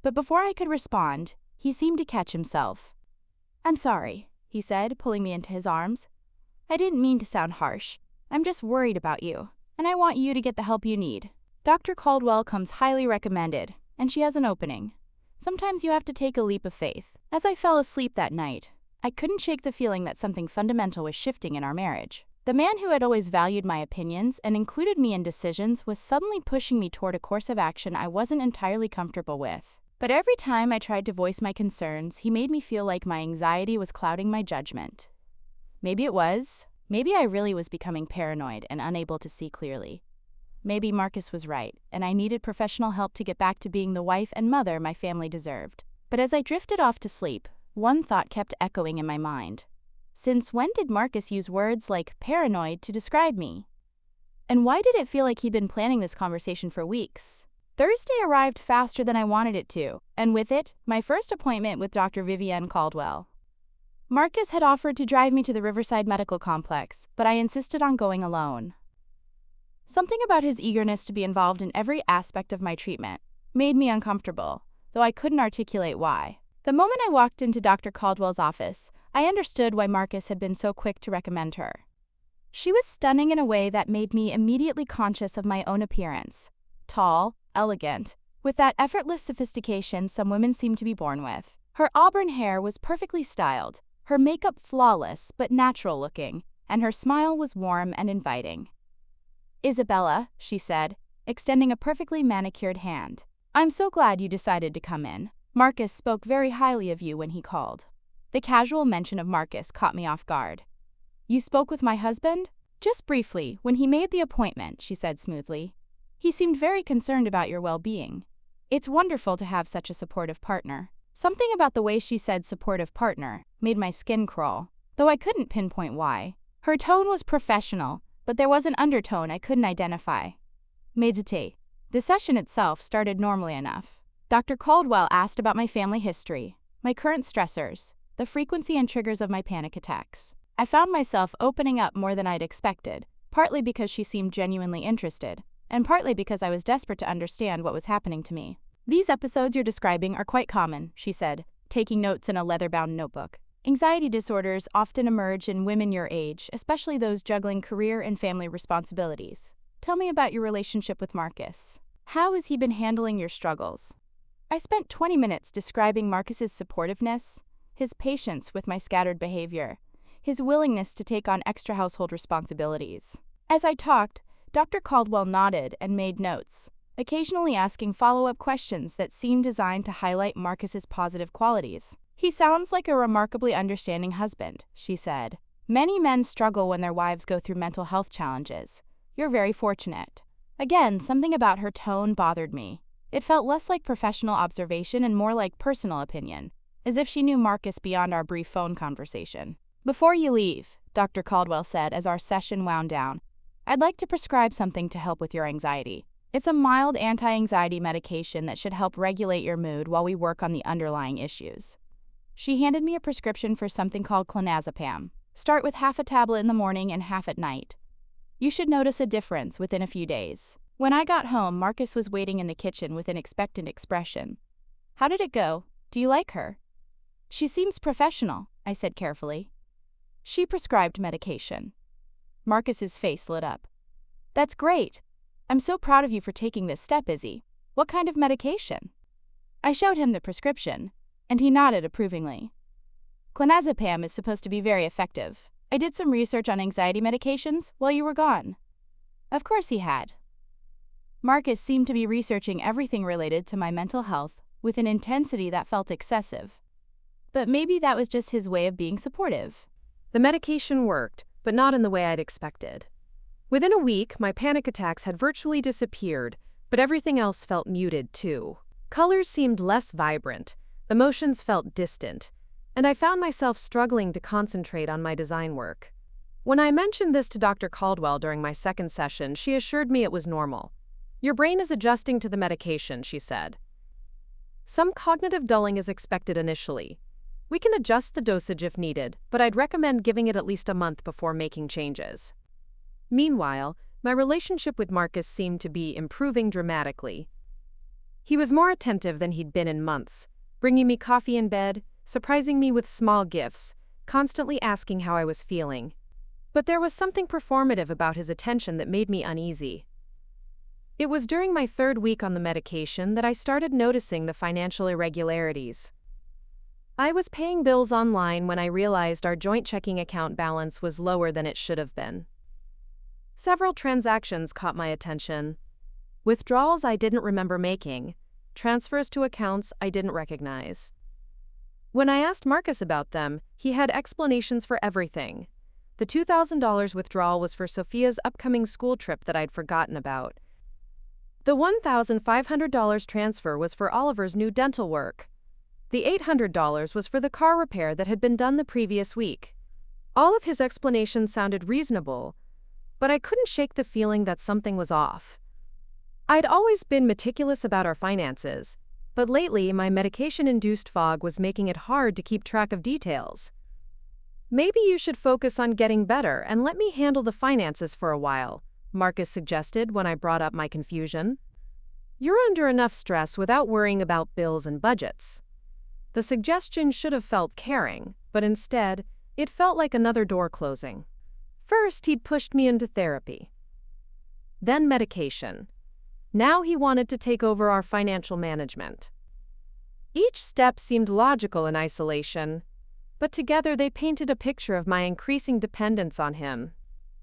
But before I could respond, he seemed to catch himself. "I'm sorry," he said, pulling me into his arms. "I didn't mean to sound harsh. I'm just worried about you, and I want you to get the help you need. Dr. Caldwell comes highly recommended, and she has an opening. Sometimes you have to take a leap of faith." As I fell asleep that night, I couldn't shake the feeling that something fundamental was shifting in our marriage. The man who had always valued my opinions and included me in decisions was suddenly pushing me toward a course of action I wasn't entirely comfortable with. But every time I tried to voice my concerns, he made me feel like my anxiety was clouding my judgment. Maybe it was. Maybe I really was becoming paranoid and unable to see clearly. Maybe Marcus was right, and I needed professional help to get back to being the wife and mother my family deserved. But as I drifted off to sleep, one thought kept echoing in my mind. Since when did Marcus use words like paranoid to describe me? And why did it feel like he'd been planning this conversation for weeks? Thursday arrived faster than I wanted it to, and with it, my first appointment with Dr. Vivienne Caldwell. Marcus had offered to drive me to the Riverside Medical Complex, but I insisted on going alone. Something about his eagerness to be involved in every aspect of my treatment made me uncomfortable, though I couldn't articulate why. The moment I walked into Dr. Caldwell's office, I understood why Marcus had been so quick to recommend her. She was stunning in a way that made me immediately conscious of my own appearance. Tall, elegant, with that effortless sophistication some women seem to be born with. Her auburn hair was perfectly styled, her makeup flawless but natural looking, and her smile was warm and inviting. "Isabella," she said, extending a perfectly manicured hand. "I'm so glad you decided to come in. Marcus spoke very highly of you when he called." The casual mention of Marcus caught me off guard. "You spoke with my husband?" "Just briefly, when he made the appointment," she said smoothly. "He seemed very concerned about your well-being. It's wonderful to have such a supportive partner." Something about the way she said supportive partner made my skin crawl, though I couldn't pinpoint why. Her tone was professional, but there was an undertone I couldn't identify. Médité. The session itself started normally enough. Dr. Caldwell asked about my family history, my current stressors, the frequency and triggers of my panic attacks. I found myself opening up more than I'd expected, partly because she seemed genuinely interested, and partly because I was desperate to understand what was happening to me. "These episodes you're describing are quite common," she said, taking notes in a leather-bound notebook. "Anxiety disorders often emerge in women your age, especially those juggling career and family responsibilities. Tell me about your relationship with Marcus. How has he been handling your struggles?" I spent 20 minutes describing Marcus's supportiveness, his patience with my scattered behavior, his willingness to take on extra household responsibilities. As I talked, Dr. Caldwell nodded and made notes, occasionally asking follow-up questions that seemed designed to highlight Marcus's positive qualities. "He sounds like a remarkably understanding husband," she said. "Many men struggle when their wives go through mental health challenges. You're very fortunate." Again, something about her tone bothered me. It felt less like professional observation and more like personal opinion, as if she knew Marcus beyond our brief phone conversation. "Before you leave," Dr. Caldwell said as our session wound down, "I'd like to prescribe something to help with your anxiety. It's a mild anti-anxiety medication that should help regulate your mood while we work on the underlying issues." She handed me a prescription for something called clonazepam. "Start with half a tablet in the morning and half at night. You should notice a difference within a few days." When I got home, Marcus was waiting in the kitchen with an expectant expression. "How did it go? Do you like her?" "She seems professional," I said carefully. "She prescribed medication." Marcus's face lit up. "That's great. I'm so proud of you for taking this step, Izzy. What kind of medication?" I showed him the prescription, and he nodded approvingly. "Clonazepam is supposed to be very effective. I did some research on anxiety medications while you were gone." Of course he had. Marcus seemed to be researching everything related to my mental health with an intensity that felt excessive. But maybe that was just his way of being supportive. The medication worked, but not in the way I'd expected. Within a week, my panic attacks had virtually disappeared, but everything else felt muted too. Colors seemed less vibrant, emotions felt distant, and I found myself struggling to concentrate on my design work. When I mentioned this to Dr. Caldwell during my second session, she assured me it was normal. "Your brain is adjusting to the medication," she said. "Some cognitive dulling is expected initially. We can adjust the dosage if needed, but I'd recommend giving it at least a month before making changes." Meanwhile, my relationship with Marcus seemed to be improving dramatically. He was more attentive than he'd been in months, bringing me coffee in bed, surprising me with small gifts, constantly asking how I was feeling. But there was something performative about his attention that made me uneasy. It was during my third week on the medication that I started noticing the financial irregularities. I was paying bills online when I realized our joint checking account balance was lower than it should have been. Several transactions caught my attention. Withdrawals I didn't remember making, transfers to accounts I didn't recognize. When I asked Marcus about them, he had explanations for everything. The $2,000 withdrawal was for Sophia's upcoming school trip that I'd forgotten about. The $1,500 transfer was for Oliver's new dental work. The $800 was for the car repair that had been done the previous week. All of his explanations sounded reasonable, but I couldn't shake the feeling that something was off. I'd always been meticulous about our finances, but lately my medication-induced fog was making it hard to keep track of details. "Maybe you should focus on getting better and let me handle the finances for a while," Marcus suggested when I brought up my confusion. "You're under enough stress without worrying about bills and budgets." The suggestion should have felt caring, but instead, it felt like another door closing. First, he'd pushed me into therapy. Then medication. Now he wanted to take over our financial management. Each step seemed logical in isolation, but together they painted a picture of my increasing dependence on him.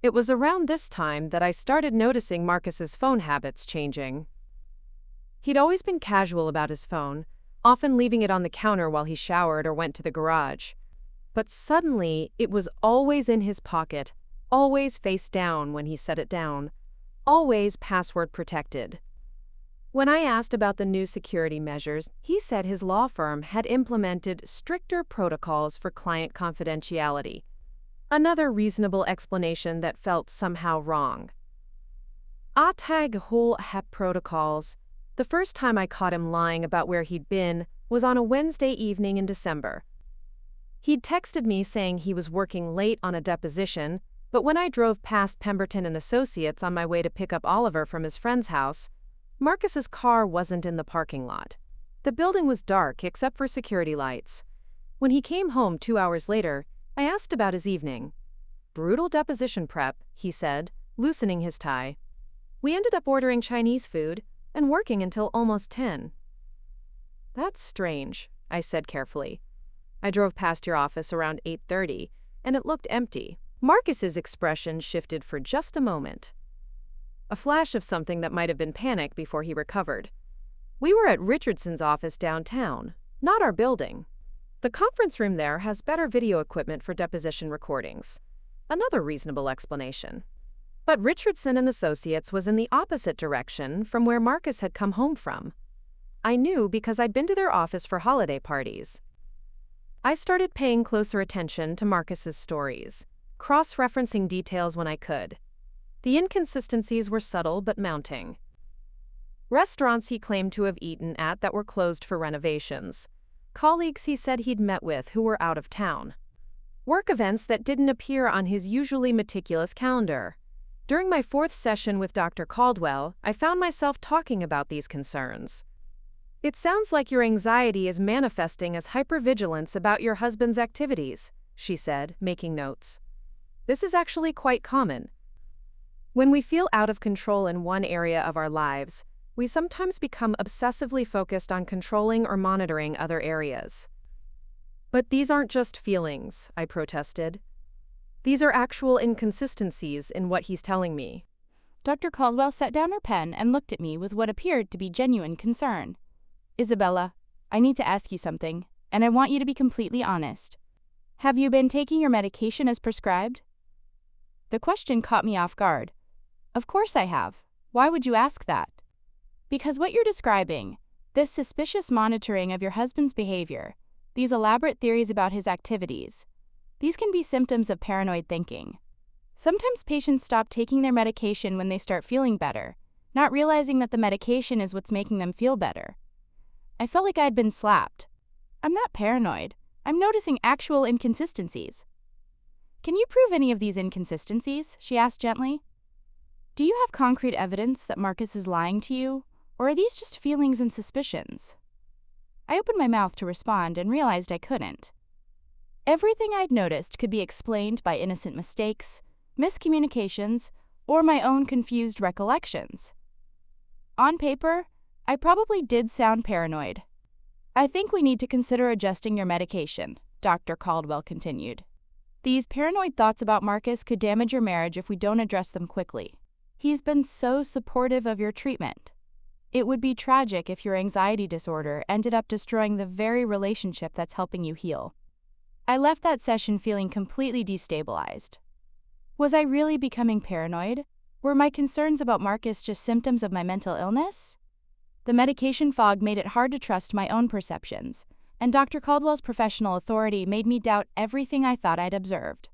It was around this time that I started noticing Marcus's phone habits changing. He'd always been casual about his phone, often leaving it on the counter while he showered or went to the garage. But suddenly, it was always in his pocket, always face down when he set it down, always password protected. When I asked about the new security measures, he said his law firm had implemented stricter protocols for client confidentiality. Another reasonable explanation that felt somehow wrong. Atag whole hep protocols. The first time I caught him lying about where he'd been was on a Wednesday evening in December. He'd texted me saying he was working late on a deposition, but when I drove past Pemberton Associates on my way to pick up Oliver from his friend's house, Marcus's car wasn't in the parking lot. The building was dark except for security lights. When he came home 2 hours later, I asked about his evening. Brutal deposition prep, he said, loosening his tie. We ended up ordering Chinese food and working until almost 10. That's strange, I said carefully. I drove past your office around 8:30, and it looked empty. Marcus's expression shifted for just a moment. A flash of something that might have been panic before he recovered. We were at Richardson's office downtown, not our building. The conference room there has better video equipment for deposition recordings. Another reasonable explanation. But Richardson and Associates was in the opposite direction from where Marcus had come home from. I knew because I'd been to their office for holiday parties. I started paying closer attention to Marcus's stories, cross-referencing details when I could. The inconsistencies were subtle but mounting. Restaurants he claimed to have eaten at that were closed for renovations. Colleagues he said he'd met with who were out of town. Work events that didn't appear on his usually meticulous calendar. During my 4th session with Dr. Caldwell, I found myself talking about these concerns. It sounds like your anxiety is manifesting as hypervigilance about your husband's activities, she said, making notes. This is actually quite common. When we feel out of control in one area of our lives, we sometimes become obsessively focused on controlling or monitoring other areas. But these aren't just feelings, I protested. These are actual inconsistencies in what he's telling me. Dr. Caldwell set down her pen and looked at me with what appeared to be genuine concern. Isabella, I need to ask you something, and I want you to be completely honest. Have you been taking your medication as prescribed? The question caught me off guard. Of course I have. Why would you ask that? Because what you're describing, this suspicious monitoring of your husband's behavior, these elaborate theories about his activities, these can be symptoms of paranoid thinking. Sometimes patients stop taking their medication when they start feeling better, not realizing that the medication is what's making them feel better. I felt like I'd been slapped. I'm not paranoid. I'm noticing actual inconsistencies. Can you prove any of these inconsistencies? She asked gently. Do you have concrete evidence that Marcus is lying to you, or are these just feelings and suspicions? I opened my mouth to respond and realized I couldn't. Everything I'd noticed could be explained by innocent mistakes, miscommunications, or my own confused recollections. On paper, I probably did sound paranoid. I think we need to consider adjusting your medication, Dr. Caldwell continued. These paranoid thoughts about Marcus could damage your marriage if we don't address them quickly. He's been so supportive of your treatment. It would be tragic if your anxiety disorder ended up destroying the very relationship that's helping you heal. I left that session feeling completely destabilized. Was I really becoming paranoid? Were my concerns about Marcus just symptoms of my mental illness? The medication fog made it hard to trust my own perceptions, and Dr. Caldwell's professional authority made me doubt everything I thought I'd observed.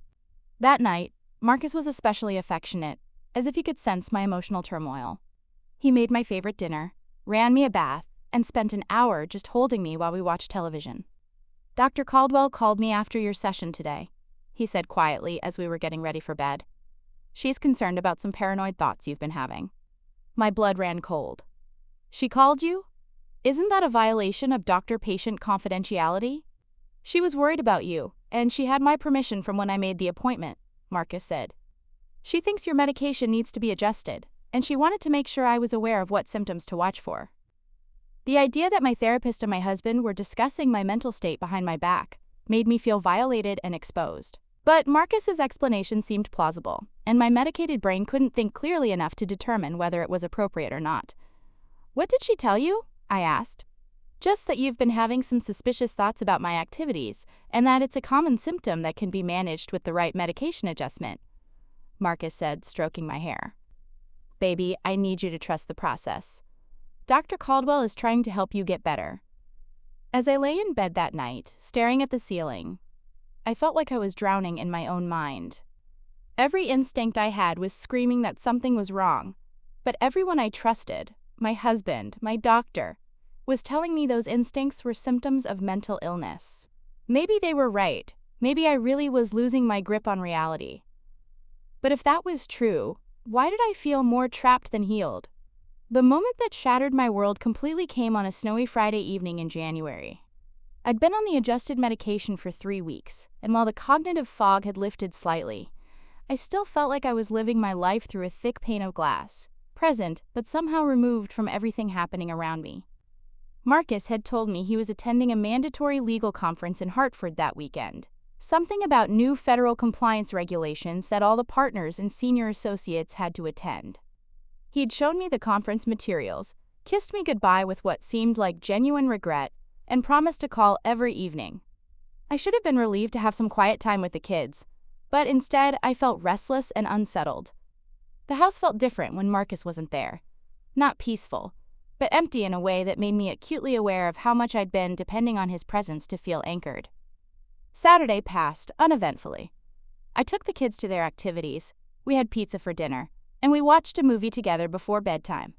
That night, Marcus was especially affectionate, as if he could sense my emotional turmoil. He made my favorite dinner, ran me a bath, and spent an hour just holding me while we watched television. Dr. Caldwell called me after your session today, he said quietly as we were getting ready for bed. She's concerned about some paranoid thoughts you've been having. My blood ran cold. She called you? Isn't that a violation of doctor-patient confidentiality? She was worried about you, and she had my permission from when I made the appointment, Marcus said. She thinks your medication needs to be adjusted, and she wanted to make sure I was aware of what symptoms to watch for. The idea that my therapist and my husband were discussing my mental state behind my back made me feel violated and exposed. But Marcus's explanation seemed plausible, and my medicated brain couldn't think clearly enough to determine whether it was appropriate or not. "What did she tell you?" I asked. "Just that you've been having some suspicious thoughts about my activities, and that it's a common symptom that can be managed with the right medication adjustment," Marcus said, stroking my hair. "Baby, I need you to trust the process. Dr. Caldwell is trying to help you get better." As I lay in bed that night, staring at the ceiling, I felt like I was drowning in my own mind. Every instinct I had was screaming that something was wrong, but everyone I trusted, my husband, my doctor, was telling me those instincts were symptoms of mental illness. Maybe they were right. Maybe I really was losing my grip on reality. But if that was true, why did I feel more trapped than healed? The moment that shattered my world completely came on a snowy Friday evening in January. I'd been on the adjusted medication for 3 weeks, and while the cognitive fog had lifted slightly, I still felt like I was living my life through a thick pane of glass, present but somehow removed from everything happening around me. Marcus had told me he was attending a mandatory legal conference in Hartford that weekend. Something about new federal compliance regulations that all the partners and senior associates had to attend. He'd shown me the conference materials, kissed me goodbye with what seemed like genuine regret, and promised to call every evening. I should have been relieved to have some quiet time with the kids, but instead I felt restless and unsettled. The house felt different when Marcus wasn't there. Not peaceful, but empty in a way that made me acutely aware of how much I'd been depending on his presence to feel anchored. Saturday passed uneventfully. I took the kids to their activities, we had pizza for dinner, and we watched a movie together before bedtime.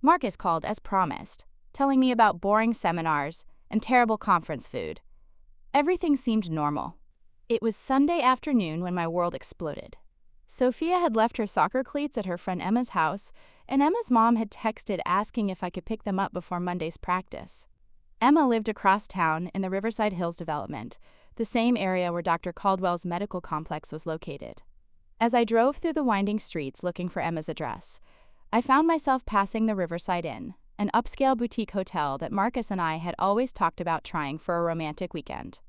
Marcus called as promised, telling me about boring seminars and terrible conference food. Everything seemed normal. It was Sunday afternoon when my world exploded. Sophia had left her soccer cleats at her friend Emma's house, and Emma's mom had texted asking if I could pick them up before Monday's practice. Emma lived across town in the Riverside Hills development, the same area where Dr. Caldwell's medical complex was located. As I drove through the winding streets looking for Emma's address, I found myself passing the Riverside Inn, an upscale boutique hotel that Marcus and I had always talked about trying for a romantic weekend.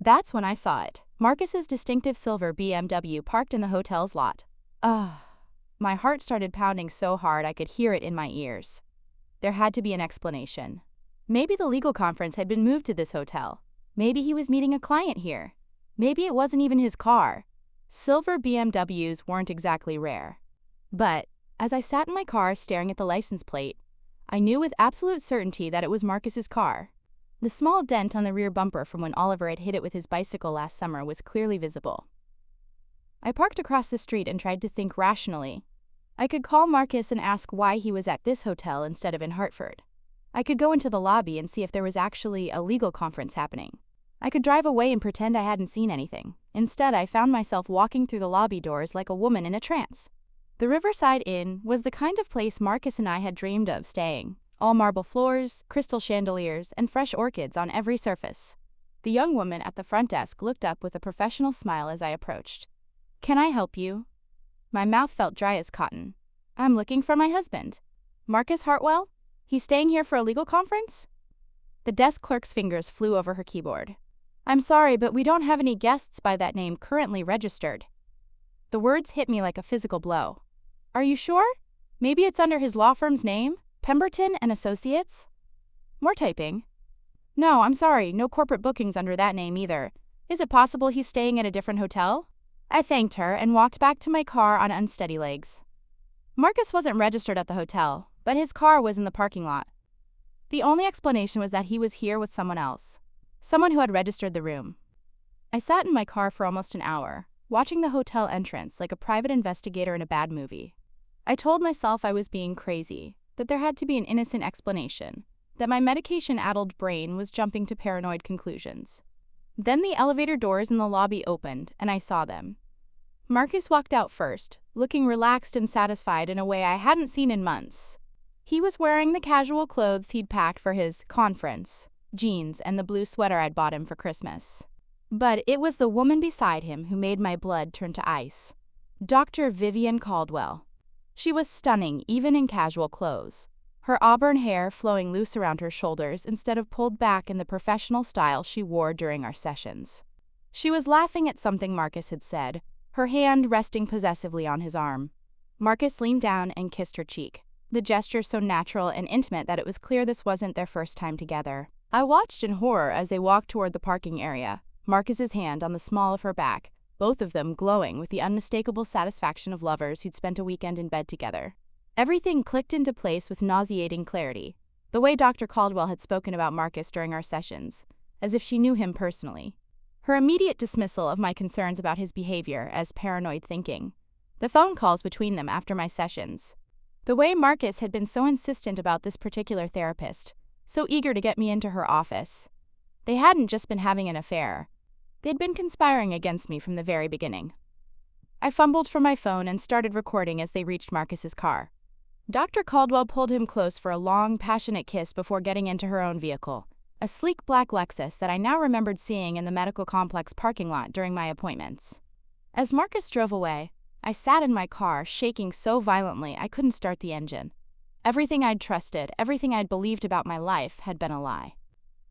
That's when I saw it, Marcus's distinctive silver BMW parked in the hotel's lot. My heart started pounding so hard I could hear it in my ears. There had to be an explanation. Maybe the legal conference had been moved to this hotel. Maybe he was meeting a client here. Maybe it wasn't even his car. Silver BMWs weren't exactly rare. But as I sat in my car staring at the license plate, I knew with absolute certainty that it was Marcus's car. The small dent on the rear bumper from when Oliver had hit it with his bicycle last summer was clearly visible. I parked across the street and tried to think rationally. I could call Marcus and ask why he was at this hotel instead of in Hartford. I could go into the lobby and see if there was actually a legal conference happening. I could drive away and pretend I hadn't seen anything. Instead, I found myself walking through the lobby doors like a woman in a trance. The Riverside Inn was the kind of place Marcus and I had dreamed of staying. All marble floors, crystal chandeliers, and fresh orchids on every surface. The young woman at the front desk looked up with a professional smile as I approached. "Can I help you?" My mouth felt dry as cotton. "I'm looking for my husband." "Marcus Hartwell? He's staying here for a legal conference?" The desk clerk's fingers flew over her keyboard. "I'm sorry, but we don't have any guests by that name currently registered." The words hit me like a physical blow. "Are you sure? Maybe it's under his law firm's name? Pemberton Associates?" More typing. "No, I'm sorry, no corporate bookings under that name either. Is it possible he's staying at a different hotel?" I thanked her and walked back to my car on unsteady legs. Marcus wasn't registered at the hotel, but his car was in the parking lot. The only explanation was that he was here with someone else. Someone who had registered the room. I sat in my car for almost an hour, watching the hotel entrance like a private investigator in a bad movie. I told myself I was being crazy, that there had to be an innocent explanation, that my medication-addled brain was jumping to paranoid conclusions. Then the elevator doors in the lobby opened, and I saw them. Marcus walked out first, looking relaxed and satisfied in a way I hadn't seen in months. He was wearing the casual clothes he'd packed for his conference, jeans and the blue sweater I'd bought him for Christmas. But it was the woman beside him who made my blood turn to ice. Dr. Vivienne Caldwell. She was stunning even in casual clothes. her auburn hair flowing loose around her shoulders instead of pulled back in the professional style she wore during our sessions. She was laughing at something Marcus had said, her hand resting possessively on his arm. Marcus leaned down and kissed her cheek, the gesture so natural and intimate that it was clear this wasn't their first time together. I watched in horror as they walked toward the parking area, Marcus's hand on the small of her back, both of them glowing with the unmistakable satisfaction of lovers who'd spent a weekend in bed together. Everything clicked into place with nauseating clarity, the way Dr. Caldwell had spoken about Marcus during our sessions, as if she knew him personally. Her immediate dismissal of my concerns about his behavior as paranoid thinking. The phone calls between them after my sessions. The way Marcus had been so insistent about this particular therapist, so eager to get me into her office. They hadn't just been having an affair. They'd been conspiring against me from the very beginning. I fumbled for my phone and started recording as they reached Marcus's car. Dr. Caldwell pulled him close for a long, passionate kiss before getting into her own vehicle, a sleek black Lexus that I now remembered seeing in the medical complex parking lot during my appointments. As Marcus drove away, I sat in my car, shaking so violently I couldn't start the engine. Everything I'd trusted, everything I'd believed about my life had been a lie.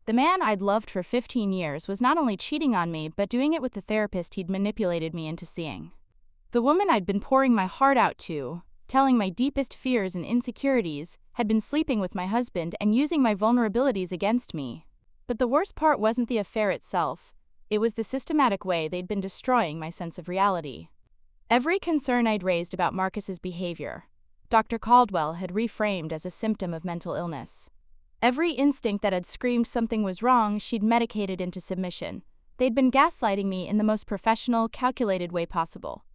The man I'd loved for 15 years was not only cheating on me, but doing it with the therapist he'd manipulated me into seeing. The woman I'd been pouring my heart out to, telling my deepest fears and insecurities, had been sleeping with my husband and using my vulnerabilities against me. But the worst part wasn't the affair itself. It was the systematic way they'd been destroying my sense of reality. Every concern I'd raised about Marcus's behavior, Dr. Caldwell had reframed as a symptom of mental illness. Every instinct that had screamed something was wrong, she'd medicated into submission. They'd been gaslighting me in the most professional, calculated way possible.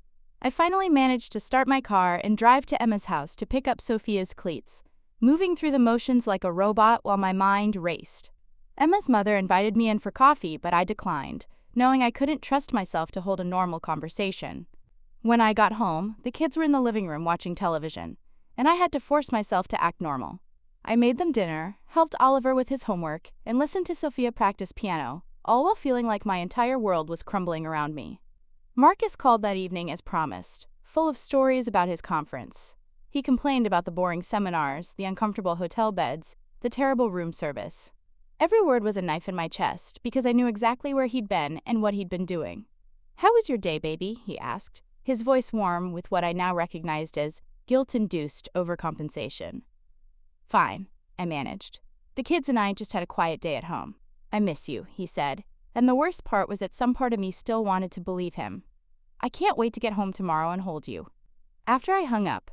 I finally managed to start my car and drive to Emma's house to pick up Sophia's cleats, moving through the motions like a robot while my mind raced. Emma's mother invited me in for coffee, but I declined, knowing I couldn't trust myself to hold a normal conversation. When I got home, the kids were in the living room watching television, and I had to force myself to act normal. I made them dinner, helped Oliver with his homework, and listened to Sophia practice piano, all while feeling like my entire world was crumbling around me. Marcus called that evening as promised, full of stories about his conference. He complained about the boring seminars, the uncomfortable hotel beds, the terrible room service. Every word was a knife in my chest because I knew exactly where he'd been and what he'd been doing. "How was your day, baby?" he asked, his voice warm with what I now recognized as guilt-induced overcompensation. "Fine," I managed. "The kids and I just had a quiet day at home." "I miss you," he said, and the worst part was that some part of me still wanted to believe him. "I can't wait to get home tomorrow and hold you." After I hung up,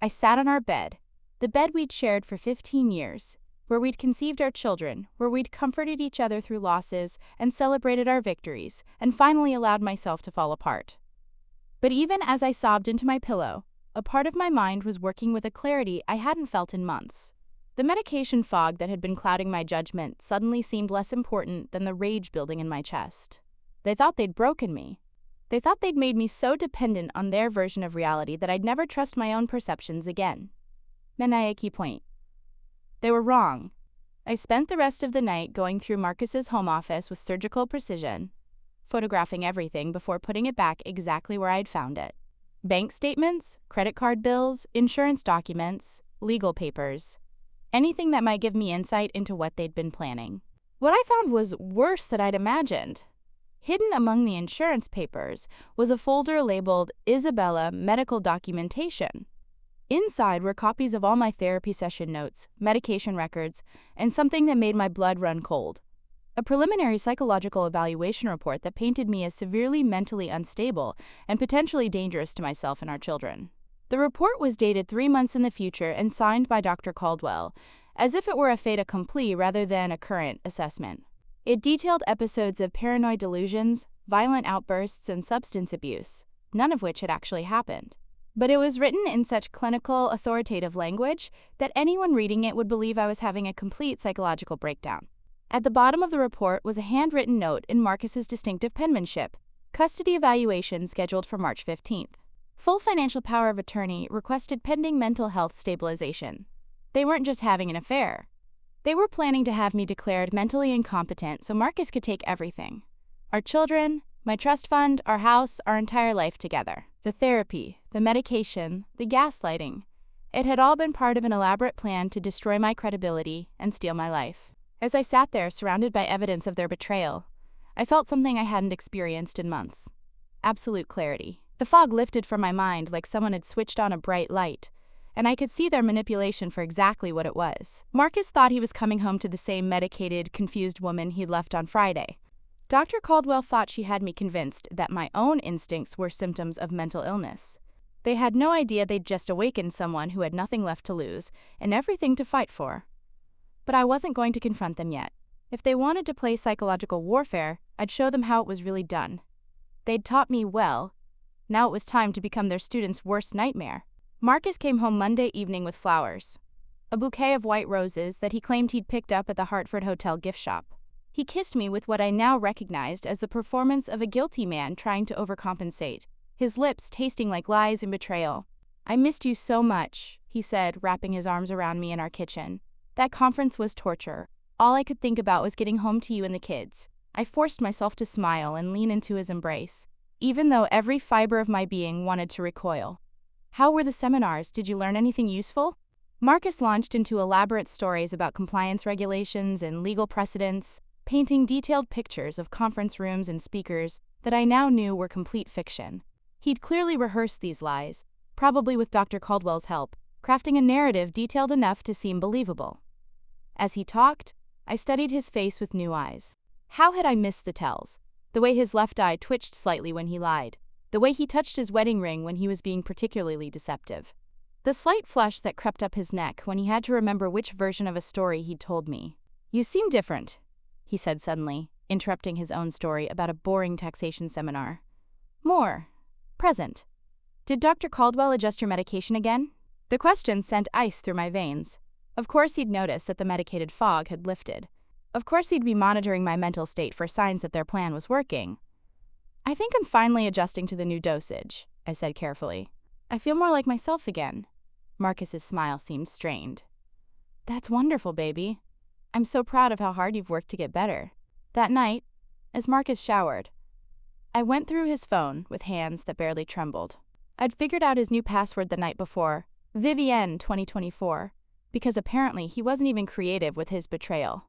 I sat on our bed, the bed we'd shared for 15 years, where we'd conceived our children, where we'd comforted each other through losses and celebrated our victories, and finally allowed myself to fall apart. But even as I sobbed into my pillow, a part of my mind was working with a clarity I hadn't felt in months. The medication fog that had been clouding my judgment suddenly seemed less important than the rage building in my chest. They thought they'd broken me. They thought they'd made me so dependent on their version of reality that I'd never trust my own perceptions again. Maniac point. They were wrong. I spent the rest of the night going through Marcus's home office with surgical precision, photographing everything before putting it back exactly where I'd found it. Bank statements, credit card bills, insurance documents, legal papers. Anything that might give me insight into what they'd been planning. What I found was worse than I'd imagined. Hidden among the insurance papers was a folder labeled Isabella Medical Documentation. Inside were copies of all my therapy session notes, medication records, and something that made my blood run cold. A preliminary psychological evaluation report that painted me as severely mentally unstable and potentially dangerous to myself and our children. The report was dated 3 months in the future and signed by Dr. Caldwell, as if it were a fait accompli rather than a current assessment. It detailed episodes of paranoid delusions, violent outbursts, and substance abuse, none of which had actually happened. But it was written in such clinical, authoritative language that anyone reading it would believe I was having a complete psychological breakdown. At the bottom of the report was a handwritten note in Marcus's distinctive penmanship, custody evaluation scheduled for March 15th. Full financial power of attorney requested pending mental health stabilization. They weren't just having an affair. They were planning to have me declared mentally incompetent so Marcus could take everything. Our children, my trust fund, our house, our entire life together. The therapy, the medication, the gaslighting. It had all been part of an elaborate plan to destroy my credibility and steal my life. As I sat there, surrounded by evidence of their betrayal, I felt something I hadn't experienced in months. Absolute clarity. The fog lifted from my mind like someone had switched on a bright light, and I could see their manipulation for exactly what it was. Marcus thought he was coming home to the same medicated, confused woman he'd left on Friday. Dr. Caldwell thought she had me convinced that my own instincts were symptoms of mental illness. They had no idea they'd just awakened someone who had nothing left to lose and everything to fight for. But I wasn't going to confront them yet. If they wanted to play psychological warfare, I'd show them how it was really done. They'd taught me well. Now it was time to become their students' worst nightmare. Marcus came home Monday evening with flowers, a bouquet of white roses that he claimed he'd picked up at the Hartford Hotel gift shop. He kissed me with what I now recognized as the performance of a guilty man trying to overcompensate, his lips tasting like lies and betrayal. "I missed you so much," he said, wrapping his arms around me in our kitchen. "That conference was torture. All I could think about was getting home to you and the kids." I forced myself to smile and lean into his embrace, even though every fiber of my being wanted to recoil. "How were the seminars? Did you learn anything useful?" Marcus launched into elaborate stories about compliance regulations and legal precedents, painting detailed pictures of conference rooms and speakers that I now knew were complete fiction. He'd clearly rehearsed these lies, probably with Dr. Caldwell's help, crafting a narrative detailed enough to seem believable. As he talked, I studied his face with new eyes. How had I missed the tells? The way his left eye twitched slightly when he lied. The way he touched his wedding ring when he was being particularly deceptive. The slight flush that crept up his neck when he had to remember which version of a story he'd told me. "You seem different," he said suddenly, interrupting his own story about a boring taxation seminar. "More present. Did Dr. Caldwell adjust your medication again?" The question sent ice through my veins. Of course he'd noticed that the medicated fog had lifted. Of course he'd be monitoring my mental state for signs that their plan was working. "I think I'm finally adjusting to the new dosage," I said carefully. "I feel more like myself again." Marcus's smile seemed strained. "That's wonderful, baby. I'm so proud of how hard you've worked to get better." That night, as Marcus showered, I went through his phone with hands that barely trembled. I'd figured out his new password the night before, Vivienne 2024, because apparently he wasn't even creative with his betrayal.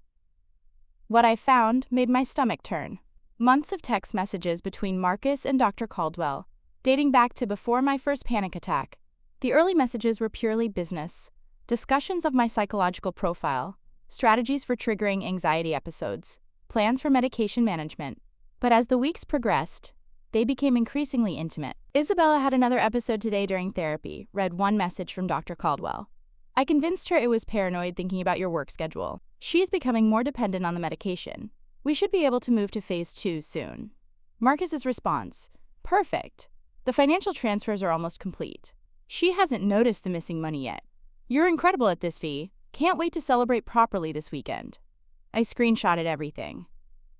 What I found made my stomach turn. Months of text messages between Marcus and Dr. Caldwell, dating back to before my first panic attack. The early messages were purely business, discussions of my psychological profile, strategies for triggering anxiety episodes, plans for medication management. But as the weeks progressed, they became increasingly intimate. "Isabella had another episode today during therapy," read one message from Dr. Caldwell. "I convinced her it was paranoid thinking about your work schedule. She's becoming more dependent on the medication. We should be able to move to phase 2 soon." Marcus's response: "Perfect. The financial transfers are almost complete. She hasn't noticed the missing money yet. You're incredible at this, V. Can't wait to celebrate properly this weekend." I screenshotted everything,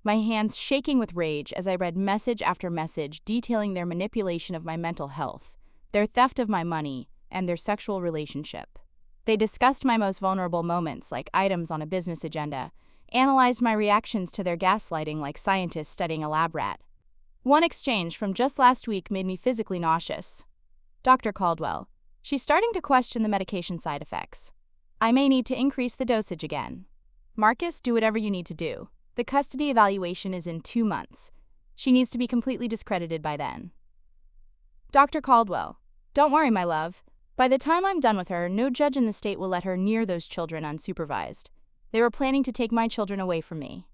my hands shaking with rage as I read message after message detailing their manipulation of my mental health, their theft of my money, and their sexual relationship. They discussed my most vulnerable moments like items on a business agenda, analyzed my reactions to their gaslighting like scientists studying a lab rat. One exchange from just last week made me physically nauseous. "Dr. Caldwell, she's starting to question the medication side effects. I may need to increase the dosage again." "Marcus, do whatever you need to do. The custody evaluation is in 2 months. She needs to be completely discredited by then." "Dr. Caldwell, don't worry, my love. By the time I'm done with her, no judge in the state will let her near those children unsupervised. They were planning to take my children away from me.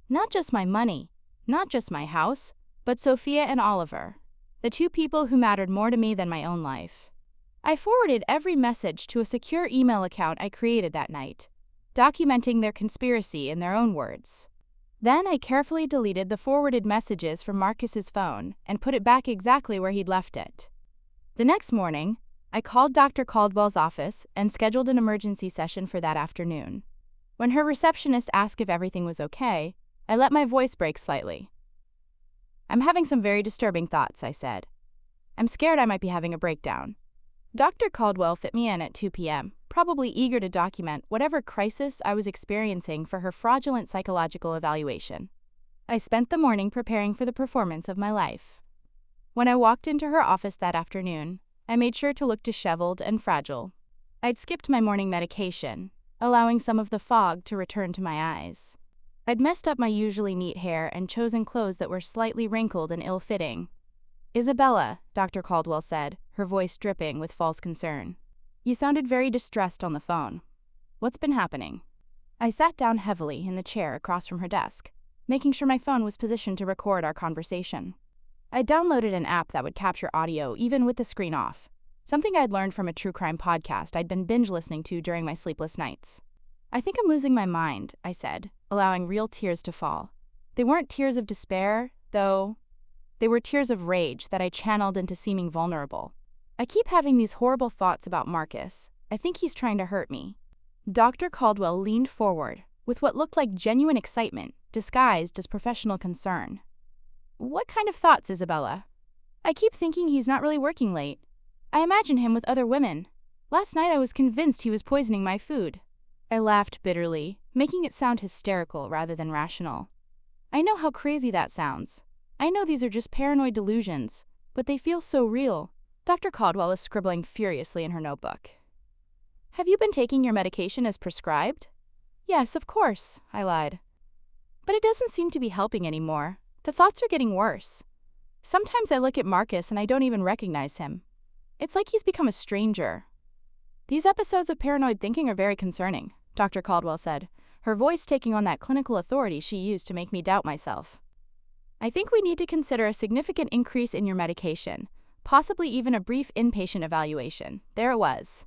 Not just my money, not just my house, but Sophia and Oliver, the 2 people who mattered more to me than my own life." I forwarded every message to a secure email account I created that night, documenting their conspiracy in their own words. Then I carefully deleted the forwarded messages from Marcus's phone and put it back exactly where he'd left it. The next morning, I called Dr. Caldwell's office and scheduled an emergency session for that afternoon. When her receptionist asked if everything was okay, I let my voice break slightly. "I'm having some very disturbing thoughts," I said. "I'm scared I might be having a breakdown." Dr. Caldwell fit me in at 2 p.m., probably eager to document whatever crisis I was experiencing for her fraudulent psychological evaluation. I spent the morning preparing for the performance of my life. When I walked into her office that afternoon, I made sure to look disheveled and fragile. I'd skipped my morning medication, allowing some of the fog to return to my eyes. I'd messed up my usually neat hair and chosen clothes that were slightly wrinkled and ill-fitting. "Isabella," Dr. Caldwell said, her voice dripping with false concern. "You sounded very distressed on the phone. What's been happening?" I sat down heavily in the chair across from her desk, making sure my phone was positioned to record our conversation. I downloaded an app that would capture audio even with the screen off, something I'd learned from a true crime podcast I'd been binge listening to during my sleepless nights. "I think I'm losing my mind," I said, allowing real tears to fall. They weren't tears of despair, though. They were tears of rage that I channeled into seeming vulnerable. "I keep having these horrible thoughts about Marcus. I think he's trying to hurt me." Dr. Caldwell leaned forward with what looked like genuine excitement, disguised as professional concern. "What kind of thoughts, Isabella?" "I keep thinking he's not really working late. I imagine him with other women. Last night I was convinced he was poisoning my food." I laughed bitterly, making it sound hysterical rather than rational. "I know how crazy that sounds. I know these are just paranoid delusions, but they feel so real." Dr. Caldwell was scribbling furiously in her notebook. "Have you been taking your medication as prescribed?" "Yes, of course," I lied. "But it doesn't seem to be helping anymore. The thoughts are getting worse. Sometimes I look at Marcus and I don't even recognize him. It's like he's become a stranger." "These episodes of paranoid thinking are very concerning," Dr. Caldwell said, her voice taking on that clinical authority she used to make me doubt myself. "I think we need to consider a significant increase in your medication, possibly even a brief inpatient evaluation." There it was.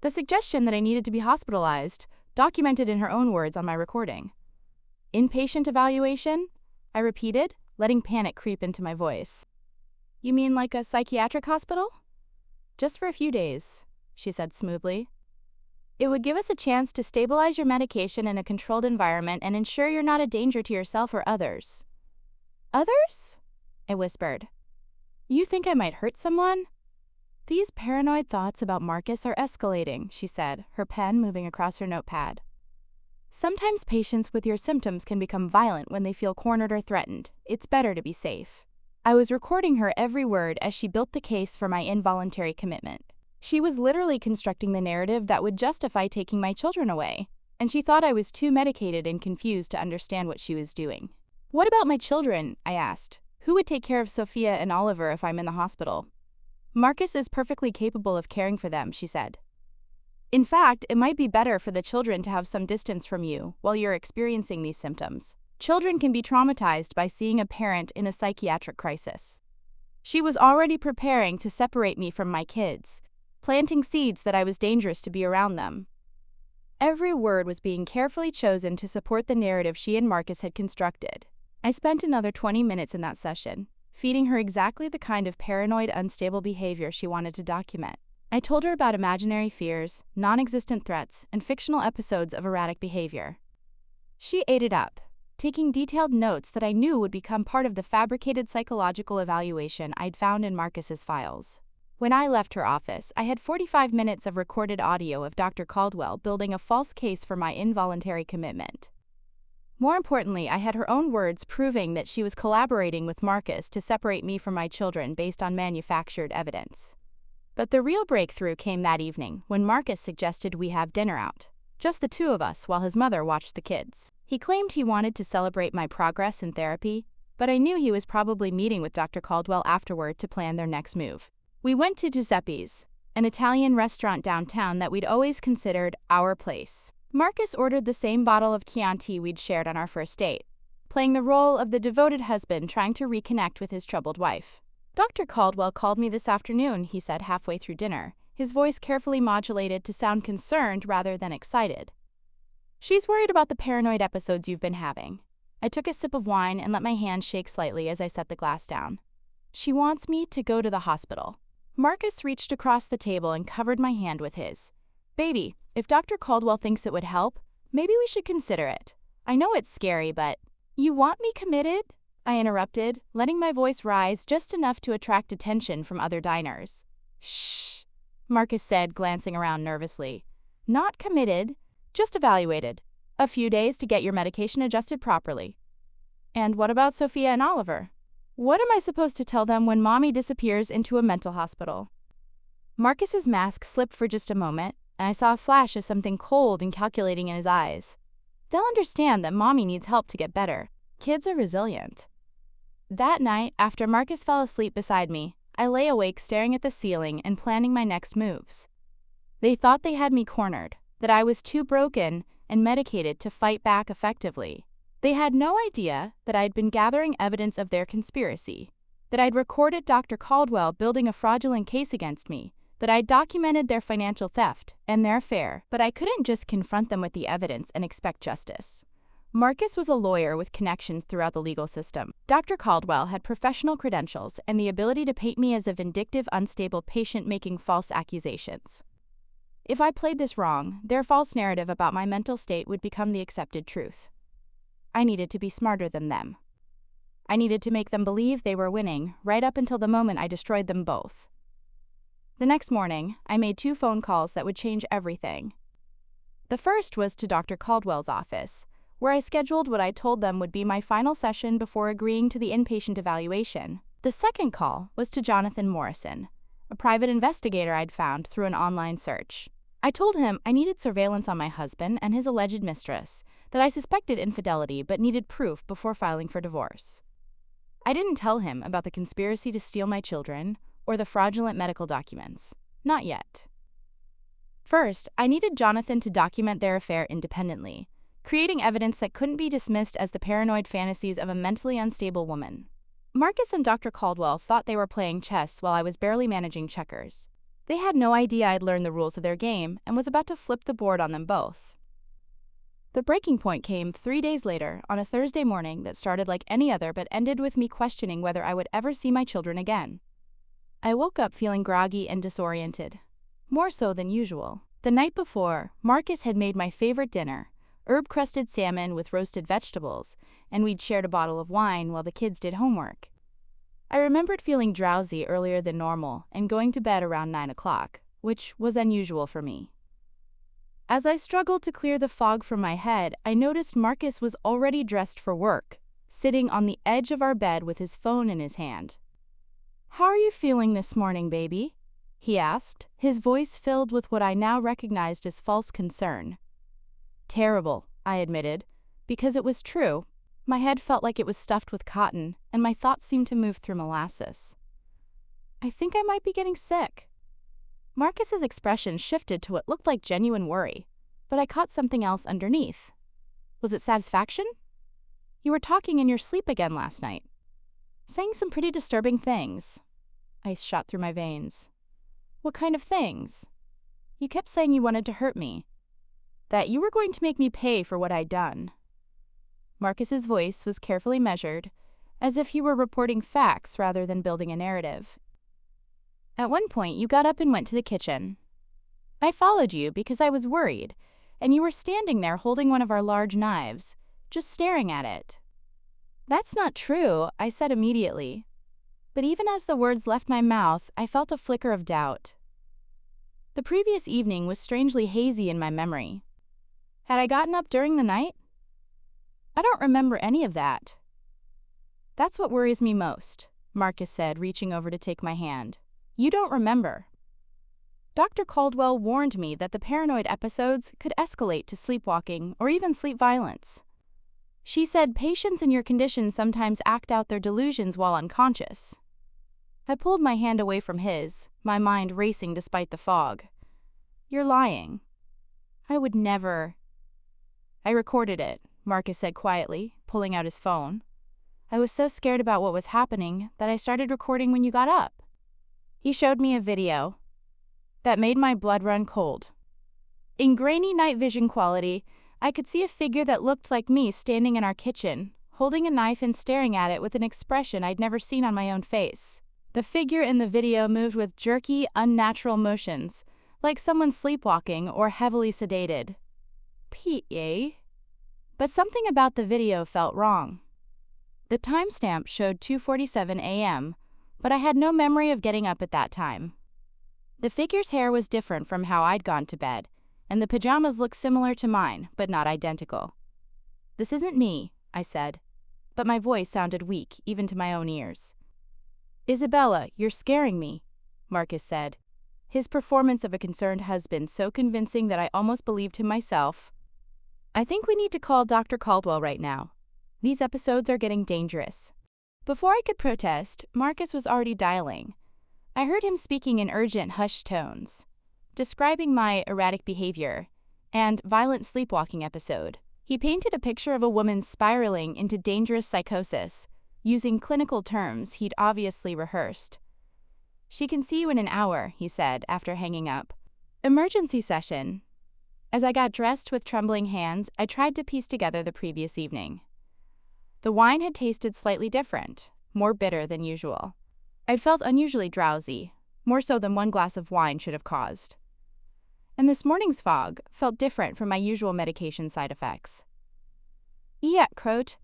The suggestion that I needed to be hospitalized, documented in her own words on my recording. "Inpatient evaluation?" I repeated, letting panic creep into my voice. "You mean like a psychiatric hospital?" "Just for a few days," she said smoothly. "It would give us a chance to stabilize your medication in a controlled environment and ensure you're not a danger to yourself or others." "Others?" I whispered. "You think I might hurt someone?" "These paranoid thoughts about Marcus are escalating," she said, her pen moving across her notepad. "Sometimes patients with your symptoms can become violent when they feel cornered or threatened. It's better to be safe." I was recording her every word as she built the case for my involuntary commitment. She was literally constructing the narrative that would justify taking my children away, and she thought I was too medicated and confused to understand what she was doing. "What about my children?" I asked. "Who would take care of Sophia and Oliver if I'm in the hospital?" "Marcus is perfectly capable of caring for them," she said. "In fact, it might be better for the children to have some distance from you while you're experiencing these symptoms. Children can be traumatized by seeing a parent in a psychiatric crisis." She was already preparing to separate me from my kids, planting seeds that I was dangerous to be around them. Every word was being carefully chosen to support the narrative she and Marcus had constructed. I spent another 20 minutes in that session, feeding her exactly the kind of paranoid, unstable behavior she wanted to document. I told her about imaginary fears, non-existent threats, and fictional episodes of erratic behavior. She ate it up, taking detailed notes that I knew would become part of the fabricated psychological evaluation I'd found in Marcus's files. When I left her office, I had 45 minutes of recorded audio of Dr. Caldwell building a false case for my involuntary commitment. More importantly, I had her own words proving that she was collaborating with Marcus to separate me from my children based on manufactured evidence. But the real breakthrough came that evening when Marcus suggested we have dinner out, just the two of us while his mother watched the kids. He claimed he wanted to celebrate my progress in therapy, but I knew he was probably meeting with Dr. Caldwell afterward to plan their next move. We went to Giuseppe's, an Italian restaurant downtown that we'd always considered our place. Marcus ordered the same bottle of Chianti we'd shared on our first date, playing the role of the devoted husband trying to reconnect with his troubled wife. "Dr. Caldwell called me this afternoon," he said halfway through dinner, his voice carefully modulated to sound concerned rather than excited. "She's worried about the paranoid episodes you've been having." I took a sip of wine and let my hand shake slightly as I set the glass down. "She wants me to go to the hospital." Marcus reached across the table and covered my hand with his. "Baby, if Dr. Caldwell thinks it would help, maybe we should consider it. I know it's scary, but—" "You want me committed?" I interrupted, letting my voice rise just enough to attract attention from other diners. "Shh," Marcus said, glancing around nervously. "Not committed, just evaluated. A few days to get your medication adjusted properly." "And what about Sophia and Oliver? What am I supposed to tell them when mommy disappears into a mental hospital?" Marcus's mask slipped for just a moment, and I saw a flash of something cold and calculating in his eyes. They'll understand that mommy needs help to get better. Kids are resilient. That night, after Marcus fell asleep beside me, I lay awake staring at the ceiling and planning my next moves. They thought they had me cornered, that I was too broken and medicated to fight back effectively. They had no idea that I'd been gathering evidence of their conspiracy, that I'd recorded Dr. Caldwell building a fraudulent case against me, that I'd documented their financial theft and their affair, but I couldn't just confront them with the evidence and expect justice. Marcus was a lawyer with connections throughout the legal system. Dr. Caldwell had professional credentials and the ability to paint me as a vindictive, unstable patient making false accusations. If I played this wrong, their false narrative about my mental state would become the accepted truth. I needed to be smarter than them. I needed to make them believe they were winning right up until the moment I destroyed them both. The next morning, I made 2 phone calls that would change everything. The first was to Dr. Caldwell's office, where I scheduled what I told them would be my final session before agreeing to the inpatient evaluation. The second call was to Jonathan Morrison, a private investigator I'd found through an online search. I told him I needed surveillance on my husband and his alleged mistress, that I suspected infidelity but needed proof before filing for divorce. I didn't tell him about the conspiracy to steal my children or the fraudulent medical documents. Not yet. First, I needed Jonathan to document their affair independently, creating evidence that couldn't be dismissed as the paranoid fantasies of a mentally unstable woman. Marcus and Dr. Caldwell thought they were playing chess while I was barely managing checkers. They had no idea I'd learned the rules of their game and was about to flip the board on them both. The breaking point came 3 days later on a Thursday morning that started like any other but ended with me questioning whether I would ever see my children again. I woke up feeling groggy and disoriented, more so than usual. The night before, Marcus had made my favorite dinner, herb-crusted salmon with roasted vegetables, and we'd shared a bottle of wine while the kids did homework. I remembered feeling drowsy earlier than normal and going to bed around 9 o'clock, which was unusual for me. As I struggled to clear the fog from my head, I noticed Marcus was already dressed for work, sitting on the edge of our bed with his phone in his hand. "How are you feeling this morning, baby?" he asked, his voice filled with what I now recognized as false concern. "Terrible," I admitted, because it was true. My head felt like it was stuffed with cotton, and my thoughts seemed to move through molasses. "I think I might be getting sick." Marcus's expression shifted to what looked like genuine worry, but I caught something else underneath. Was it satisfaction? "You were talking in your sleep again last night, saying some pretty disturbing things." Ice shot through my veins. "What kind of things?" "You kept saying you wanted to hurt me, that you were going to make me pay for what I'd done." Marcus's voice was carefully measured, as if he were reporting facts rather than building a narrative. "At one point, you got up and went to the kitchen. I followed you because I was worried, and you were standing there holding one of our large knives, just staring at it." "That's not true," I said immediately. But even as the words left my mouth, I felt a flicker of doubt. The previous evening was strangely hazy in my memory. Had I gotten up during the night? I don't remember any of that. "That's what worries me most," Marcus said, reaching over to take my hand. "You don't remember." Dr. Caldwell warned me that the paranoid episodes could escalate to sleepwalking or even sleep violence. She said patients in your condition sometimes act out their delusions while unconscious. I pulled my hand away from his, my mind racing despite the fog. "You're lying." "I would never." "I recorded it," Marcus said quietly, pulling out his phone. "I was so scared about what was happening that I started recording when you got up." He showed me a video that made my blood run cold. In grainy night vision quality, I could see a figure that looked like me standing in our kitchen, holding a knife and staring at it with an expression I'd never seen on my own face. The figure in the video moved with jerky, unnatural motions, like someone sleepwalking or heavily sedated. P.A. But something about the video felt wrong. The timestamp showed 2:47 a.m., but I had no memory of getting up at that time. The figure's hair was different from how I'd gone to bed, and the pajamas looked similar to mine, but not identical. "This isn't me," I said, but my voice sounded weak even to my own ears. "Isabella, you're scaring me," Marcus said, his performance of a concerned husband so convincing that I almost believed him myself. I think we need to call Dr. Caldwell right now. These episodes are getting dangerous. Before I could protest, Marcus was already dialing. I heard him speaking in urgent, hushed tones, describing my erratic behavior and violent sleepwalking episode. He painted a picture of a woman spiraling into dangerous psychosis, using clinical terms he'd obviously rehearsed. "She can see you in an hour," he said after hanging up. "Emergency session." As I got dressed with trembling hands, I tried to piece together the previous evening. The wine had tasted slightly different, more bitter than usual. I'd felt unusually drowsy, more so than one glass of wine should have caused. And this morning's fog felt different from my usual medication side effects. Croat.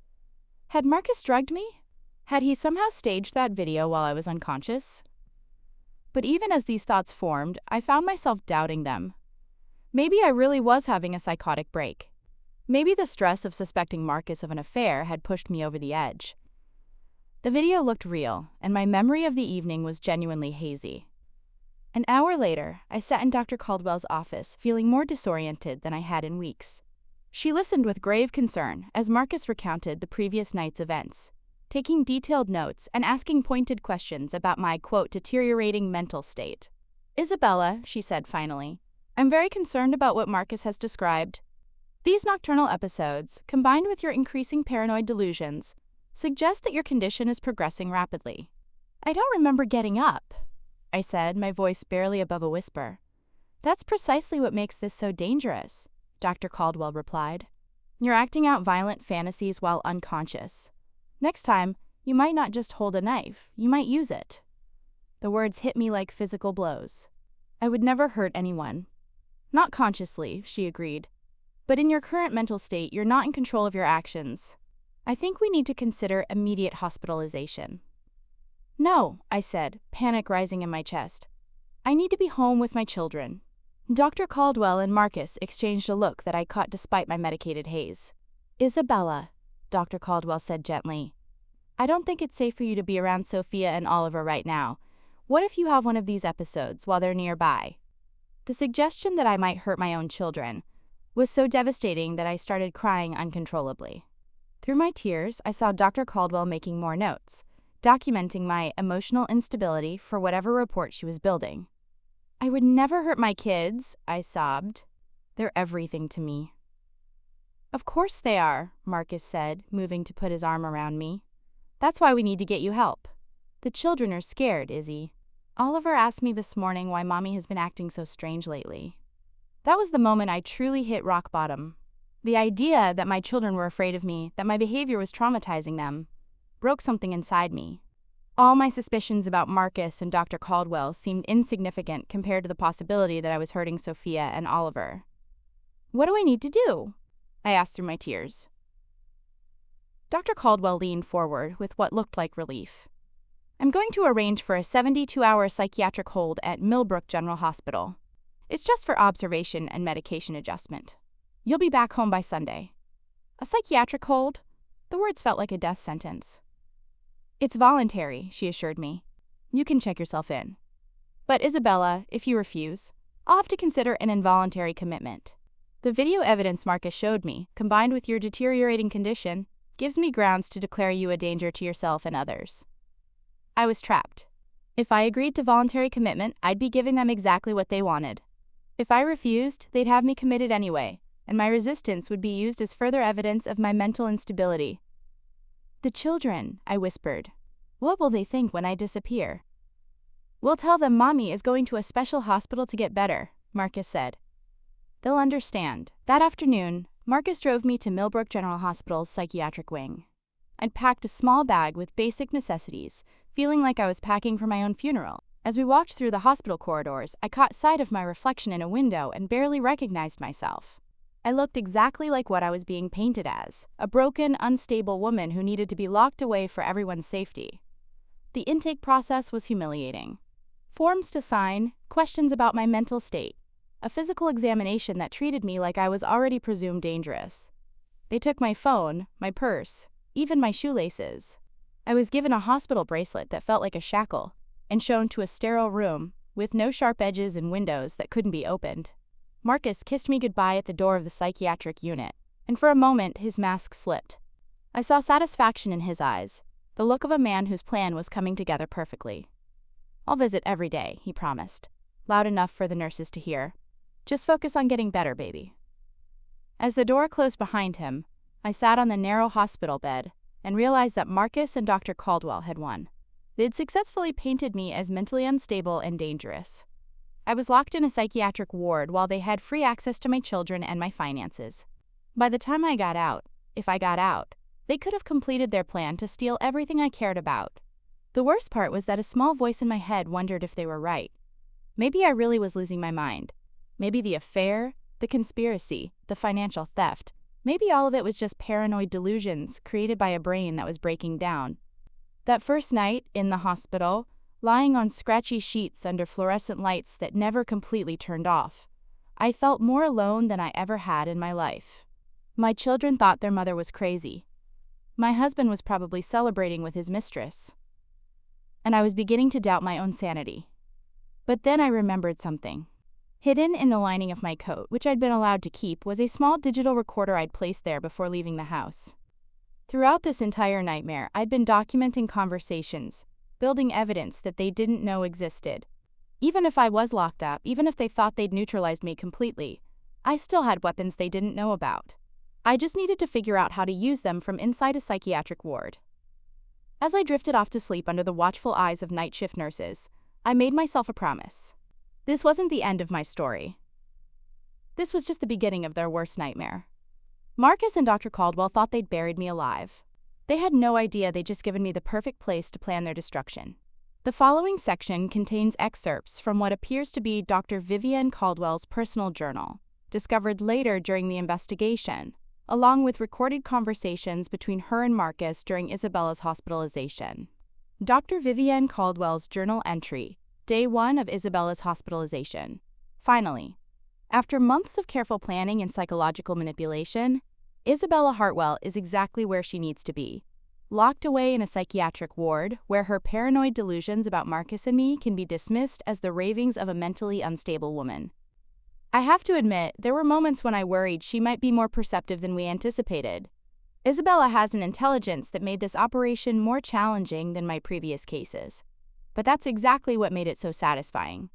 Had Marcus drugged me? Had he somehow staged that video while I was unconscious? But even as these thoughts formed, I found myself doubting them. Maybe I really was having a psychotic break. Maybe the stress of suspecting Marcus of an affair had pushed me over the edge. The video looked real, and my memory of the evening was genuinely hazy. An hour later, I sat in Dr. Caldwell's office, feeling more disoriented than I had in weeks. She listened with grave concern as Marcus recounted the previous night's events, taking detailed notes and asking pointed questions about my, quote, deteriorating mental state. "Isabella," she said finally, "I'm very concerned about what Marcus has described. These nocturnal episodes, combined with your increasing paranoid delusions, suggest that your condition is progressing rapidly." "I don't remember getting up," I said, my voice barely above a whisper. "That's precisely what makes this so dangerous," Dr. Caldwell replied. "You're acting out violent fantasies while unconscious. Next time, you might not just hold a knife, you might use it." The words hit me like physical blows. "I would never hurt anyone." "Not consciously," she agreed. "But in your current mental state, you're not in control of your actions. I think we need to consider immediate hospitalization." "No," I said, panic rising in my chest. "I need to be home with my children." Dr. Caldwell and Marcus exchanged a look that I caught despite my medicated haze. "Isabella," Dr. Caldwell said gently, "I don't think it's safe for you to be around Sophia and Oliver right now. What if you have one of these episodes while they're nearby?" The suggestion that I might hurt my own children was so devastating that I started crying uncontrollably. Through my tears, I saw Dr. Caldwell making more notes, documenting my emotional instability for whatever report she was building. "I would never hurt my kids," I sobbed. "They're everything to me." "Of course they are," Marcus said, moving to put his arm around me. "That's why we need to get you help. The children are scared, Izzy. Oliver asked me this morning why Mommy has been acting so strange lately." That was the moment I truly hit rock bottom. The idea that my children were afraid of me, that my behavior was traumatizing them, broke something inside me. All my suspicions about Marcus and Dr. Caldwell seemed insignificant compared to the possibility that I was hurting Sophia and Oliver. "What do I need to do?" I asked through my tears. Dr. Caldwell leaned forward with what looked like relief. "I'm going to arrange for a 72-hour psychiatric hold at Millbrook General Hospital. It's just for observation and medication adjustment. You'll be back home by Sunday." "A psychiatric hold?" The words felt like a death sentence. "It's voluntary," she assured me. "You can check yourself in. But Isabella, if you refuse, I'll have to consider an involuntary commitment. The video evidence Marcus showed me, combined with your deteriorating condition, gives me grounds to declare you a danger to yourself and others." I was trapped. If I agreed to voluntary commitment, I'd be giving them exactly what they wanted. If I refused, they'd have me committed anyway, and my resistance would be used as further evidence of my mental instability. "The children," I whispered. "What will they think when I disappear?" "We'll tell them Mommy is going to a special hospital to get better," Marcus said. "They'll understand." That afternoon, Marcus drove me to Millbrook General Hospital's psychiatric wing. I'd packed a small bag with basic necessities, feeling like I was packing for my own funeral. As we walked through the hospital corridors, I caught sight of my reflection in a window and barely recognized myself. I looked exactly like what I was being painted as, a broken, unstable woman who needed to be locked away for everyone's safety. The intake process was humiliating. Forms to sign, questions about my mental state, a physical examination that treated me like I was already presumed dangerous. They took my phone, my purse, even my shoelaces. I was given a hospital bracelet that felt like a shackle, and shown to a sterile room, with no sharp edges and windows that couldn't be opened. Marcus kissed me goodbye at the door of the psychiatric unit, and for a moment his mask slipped. I saw satisfaction in his eyes, the look of a man whose plan was coming together perfectly. "I'll visit every day," he promised, loud enough for the nurses to hear. "Just focus on getting better, baby." As the door closed behind him, I sat on the narrow hospital bed and realized that Marcus and Dr. Caldwell had won. They'd successfully painted me as mentally unstable and dangerous. I was locked in a psychiatric ward while they had free access to my children and my finances. By the time I got out, if I got out, they could have completed their plan to steal everything I cared about. The worst part was that a small voice in my head wondered if they were right. Maybe I really was losing my mind. Maybe the affair, the conspiracy, the financial theft, maybe all of it was just paranoid delusions created by a brain that was breaking down. That first night, in the hospital, lying on scratchy sheets under fluorescent lights that never completely turned off, I felt more alone than I ever had in my life. My children thought their mother was crazy. My husband was probably celebrating with his mistress. And I was beginning to doubt my own sanity. But then I remembered something. Hidden in the lining of my coat, which I'd been allowed to keep, was a small digital recorder I'd placed there before leaving the house. Throughout this entire nightmare, I'd been documenting conversations, building evidence that they didn't know existed. Even if I was locked up, even if they thought they'd neutralized me completely, I still had weapons they didn't know about. I just needed to figure out how to use them from inside a psychiatric ward. As I drifted off to sleep under the watchful eyes of night shift nurses, I made myself a promise. This wasn't the end of my story. This was just the beginning of their worst nightmare. Marcus and Dr. Caldwell thought they'd buried me alive. They had no idea they'd just given me the perfect place to plan their destruction. The following section contains excerpts from what appears to be Dr. Vivienne Caldwell's personal journal, discovered later during the investigation, along with recorded conversations between her and Marcus during Isabella's hospitalization. Dr. Vivienne Caldwell's journal entry, Day 1 of Isabella's hospitalization. Finally, after months of careful planning and psychological manipulation, Isabella Hartwell is exactly where she needs to be, locked away in a psychiatric ward where her paranoid delusions about Marcus and me can be dismissed as the ravings of a mentally unstable woman. I have to admit, there were moments when I worried she might be more perceptive than we anticipated. Isabella has an intelligence that made this operation more challenging than my previous cases. But that's exactly what made it so satisfying.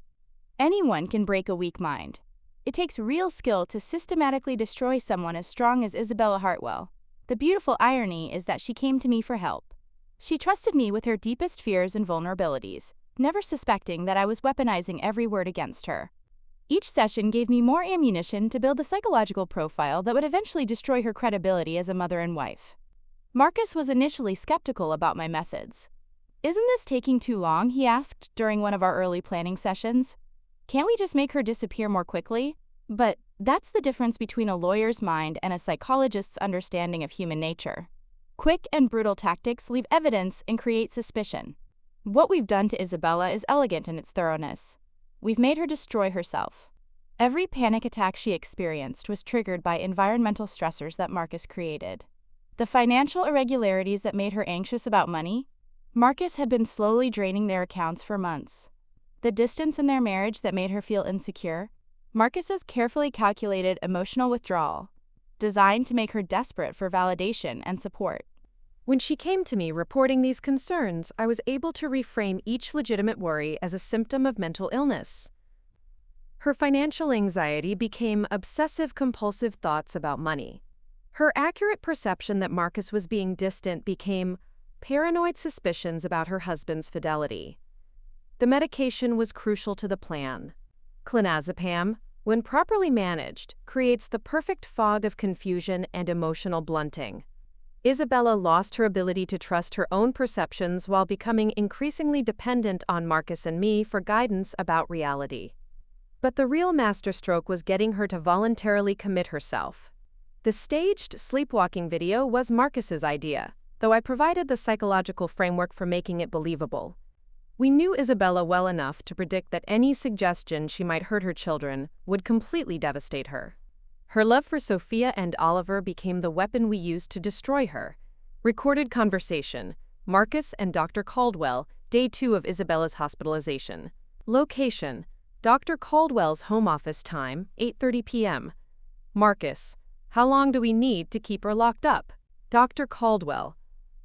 Anyone can break a weak mind. It takes real skill to systematically destroy someone as strong as Isabella Hartwell. The beautiful irony is that she came to me for help. She trusted me with her deepest fears and vulnerabilities, never suspecting that I was weaponizing every word against her. Each session gave me more ammunition to build the psychological profile that would eventually destroy her credibility as a mother and wife. Marcus was initially skeptical about my methods. "Isn't this taking too long?" he asked during one of our early planning sessions. "Can't we just make her disappear more quickly?" But that's the difference between a lawyer's mind and a psychologist's understanding of human nature. Quick and brutal tactics leave evidence and create suspicion. What we've done to Isabella is elegant in its thoroughness. We've made her destroy herself. Every panic attack she experienced was triggered by environmental stressors that Marcus created. The financial irregularities that made her anxious about money, Marcus had been slowly draining their accounts for months. The distance in their marriage that made her feel insecure, Marcus's carefully calculated emotional withdrawal, designed to make her desperate for validation and support. When she came to me reporting these concerns, I was able to reframe each legitimate worry as a symptom of mental illness. Her financial anxiety became obsessive-compulsive thoughts about money. Her accurate perception that Marcus was being distant became paranoid suspicions about her husband's fidelity. The medication was crucial to the plan. Clonazepam, when properly managed, creates the perfect fog of confusion and emotional blunting. Isabella lost her ability to trust her own perceptions while becoming increasingly dependent on Marcus and me for guidance about reality. But the real masterstroke was getting her to voluntarily commit herself. The staged sleepwalking video was Marcus's idea, though I provided the psychological framework for making it believable. We knew Isabella well enough to predict that any suggestion she might hurt her children would completely devastate her. Her love for Sophia and Oliver became the weapon we used to destroy her. Recorded conversation, Marcus and Dr. Caldwell, Day 2 of Isabella's hospitalization. Location: Dr. Caldwell's home office time, 8:30 p.m. Marcus: how long do we need to keep her locked up? Dr. Caldwell: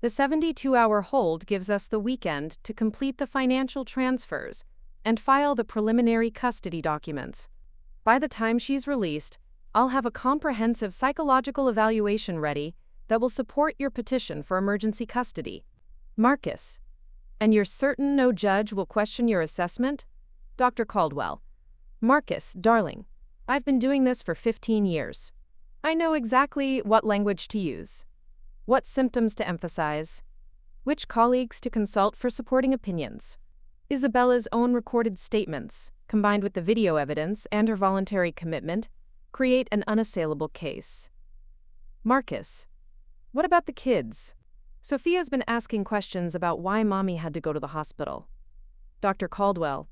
the 72-hour hold gives us the weekend to complete the financial transfers and file the preliminary custody documents. By the time she's released, I'll have a comprehensive psychological evaluation ready that will support your petition for emergency custody. Marcus: and you're certain no judge will question your assessment? Dr. Caldwell: Marcus, darling, I've been doing this for 15 years. I know exactly what language to use, what symptoms to emphasize, which colleagues to consult for supporting opinions. Isabella's own recorded statements, combined with the video evidence and her voluntary commitment, create an unassailable case. Marcus: what about the kids? Sophia's been asking questions about why Mommy had to go to the hospital. Dr. Caldwell: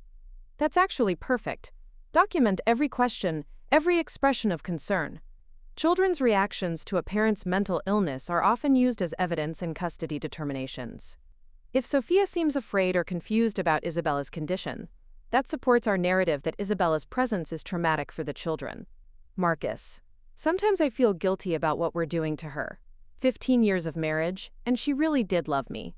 that's actually perfect. Document every question, every expression of concern. Children's reactions to a parent's mental illness are often used as evidence in custody determinations. If Sophia seems afraid or confused about Isabella's condition, that supports our narrative that Isabella's presence is traumatic for the children. Marcus: sometimes I feel guilty about what we're doing to her. 15 years of marriage, and she really did love me.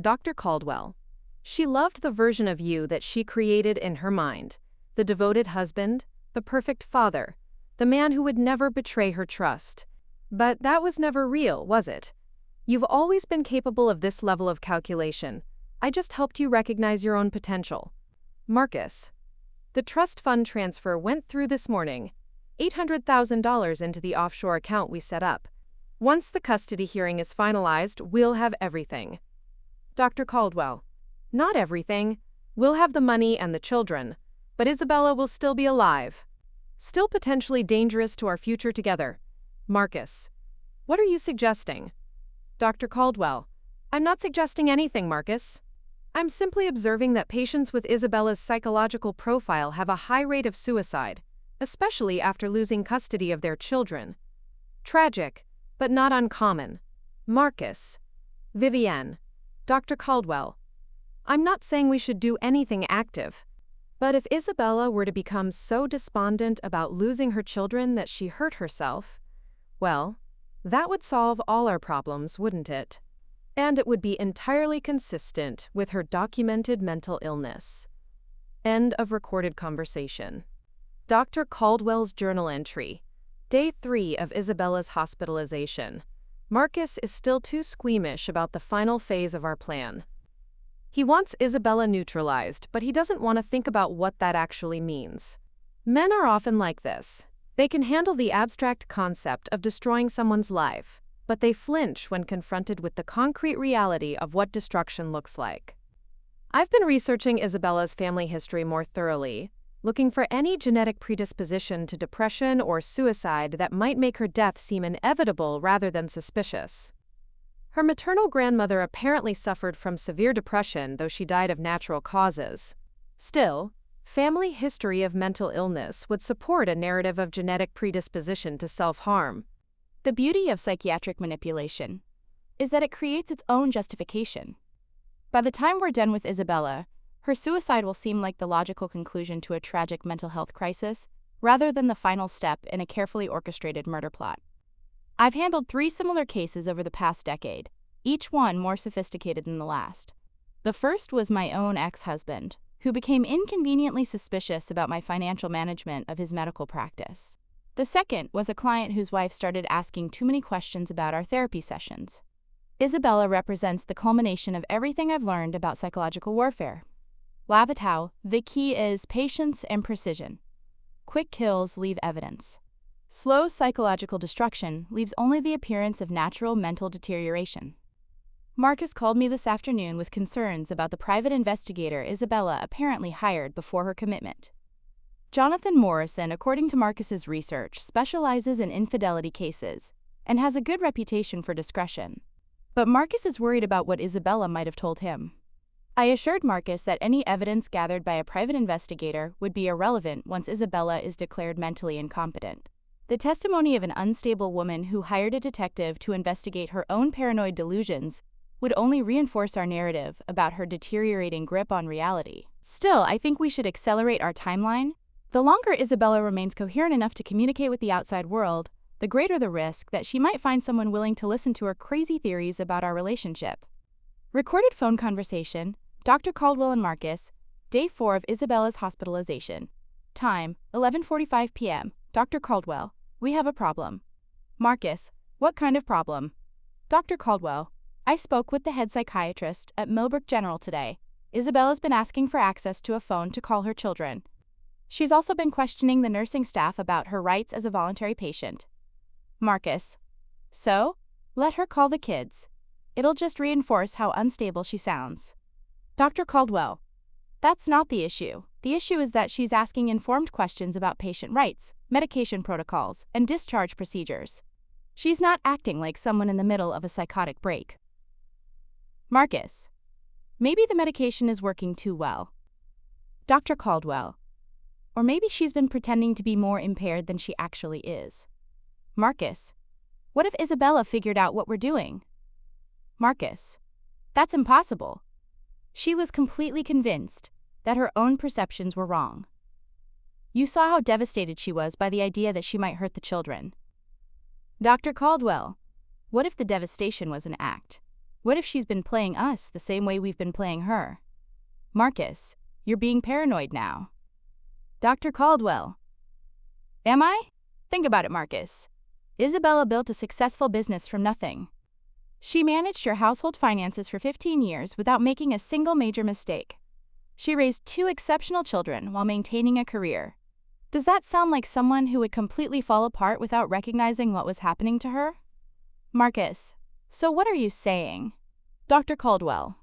Dr. Caldwell: she loved the version of you that she created in her mind, the devoted husband, the perfect father, the man who would never betray her trust. But that was never real, was it? You've always been capable of this level of calculation. I just helped you recognize your own potential. Marcus: the trust fund transfer went through this morning. $800,000 into the offshore account we set up. Once the custody hearing is finalized, we'll have everything. Dr. Caldwell: not everything. We'll have the money and the children, but Isabella will still be alive. Still potentially dangerous to our future together. Marcus: what are you suggesting? Dr. Caldwell: I'm not suggesting anything, Marcus. I'm simply observing that patients with Isabella's psychological profile have a high rate of suicide, especially after losing custody of their children. Tragic, but not uncommon. Marcus: Vivienne. Dr. Caldwell: I'm not saying we should do anything active. But if Isabella were to become so despondent about losing her children that she hurt herself, well, that would solve all our problems, wouldn't it? And it would be entirely consistent with her documented mental illness. End of recorded conversation. Dr. Caldwell's journal entry. Day 3 of Isabella's hospitalization. Marcus is still too squeamish about the final phase of our plan. He wants Isabella neutralized, but he doesn't want to think about what that actually means. Men are often like this. They can handle the abstract concept of destroying someone's life, but they flinch when confronted with the concrete reality of what destruction looks like. I've been researching Isabella's family history more thoroughly, looking for any genetic predisposition to depression or suicide that might make her death seem inevitable rather than suspicious. Her maternal grandmother apparently suffered from severe depression, though she died of natural causes. Still, family history of mental illness would support a narrative of genetic predisposition to self-harm. The beauty of psychiatric manipulation is that it creates its own justification. By the time we're done with Isabella, her suicide will seem like the logical conclusion to a tragic mental health crisis, rather than the final step in a carefully orchestrated murder plot. I've handled 3 similar cases over the past decade, each one more sophisticated than the last. The first was my own ex-husband, who became inconveniently suspicious about my financial management of his medical practice. The second was a client whose wife started asking too many questions about our therapy sessions. Isabella represents the culmination of everything I've learned about psychological warfare. Labitau, the key is patience and precision. Quick kills leave evidence. Slow psychological destruction leaves only the appearance of natural mental deterioration. Marcus called me this afternoon with concerns about the private investigator Isabella apparently hired before her commitment. Jonathan Morrison, according to Marcus's research, specializes in infidelity cases and has a good reputation for discretion. But Marcus is worried about what Isabella might have told him. I assured Marcus that any evidence gathered by a private investigator would be irrelevant once Isabella is declared mentally incompetent. The testimony of an unstable woman who hired a detective to investigate her own paranoid delusions would only reinforce our narrative about her deteriorating grip on reality. Still, I think we should accelerate our timeline. The longer Isabella remains coherent enough to communicate with the outside world, the greater the risk that she might find someone willing to listen to her crazy theories about our relationship. Recorded phone conversation, Dr. Caldwell and Marcus, Day 4 of Isabella's hospitalization. Time, 11:45 p.m. Dr. Caldwell, we have a problem. Marcus, what kind of problem? Dr. Caldwell, I spoke with the head psychiatrist at Millbrook General today. Isabella's been asking for access to a phone to call her children. She's also been questioning the nursing staff about her rights as a voluntary patient. Marcus, so? Let her call the kids. It'll just reinforce how unstable she sounds. Dr. Caldwell, that's not the issue. The issue is that she's asking informed questions about patient rights, medication protocols, and discharge procedures. She's not acting like someone in the middle of a psychotic break. Marcus, maybe the medication is working too well. Dr. Caldwell, or maybe she's been pretending to be more impaired than she actually is. Marcus, what if Isabella figured out what we're doing? Marcus, that's impossible. She was completely convinced that her own perceptions were wrong. You saw how devastated she was by the idea that she might hurt the children. Dr. Caldwell, what if the devastation was an act? What if she's been playing us the same way we've been playing her? Marcus, you're being paranoid now. Dr. Caldwell, am I? Think about it, Marcus. Isabella built a successful business from nothing. She managed your household finances for 15 years without making a single major mistake. She raised 2 exceptional children while maintaining a career. Does that sound like someone who would completely fall apart without recognizing what was happening to her? Marcus, so what are you saying? Dr. Caldwell,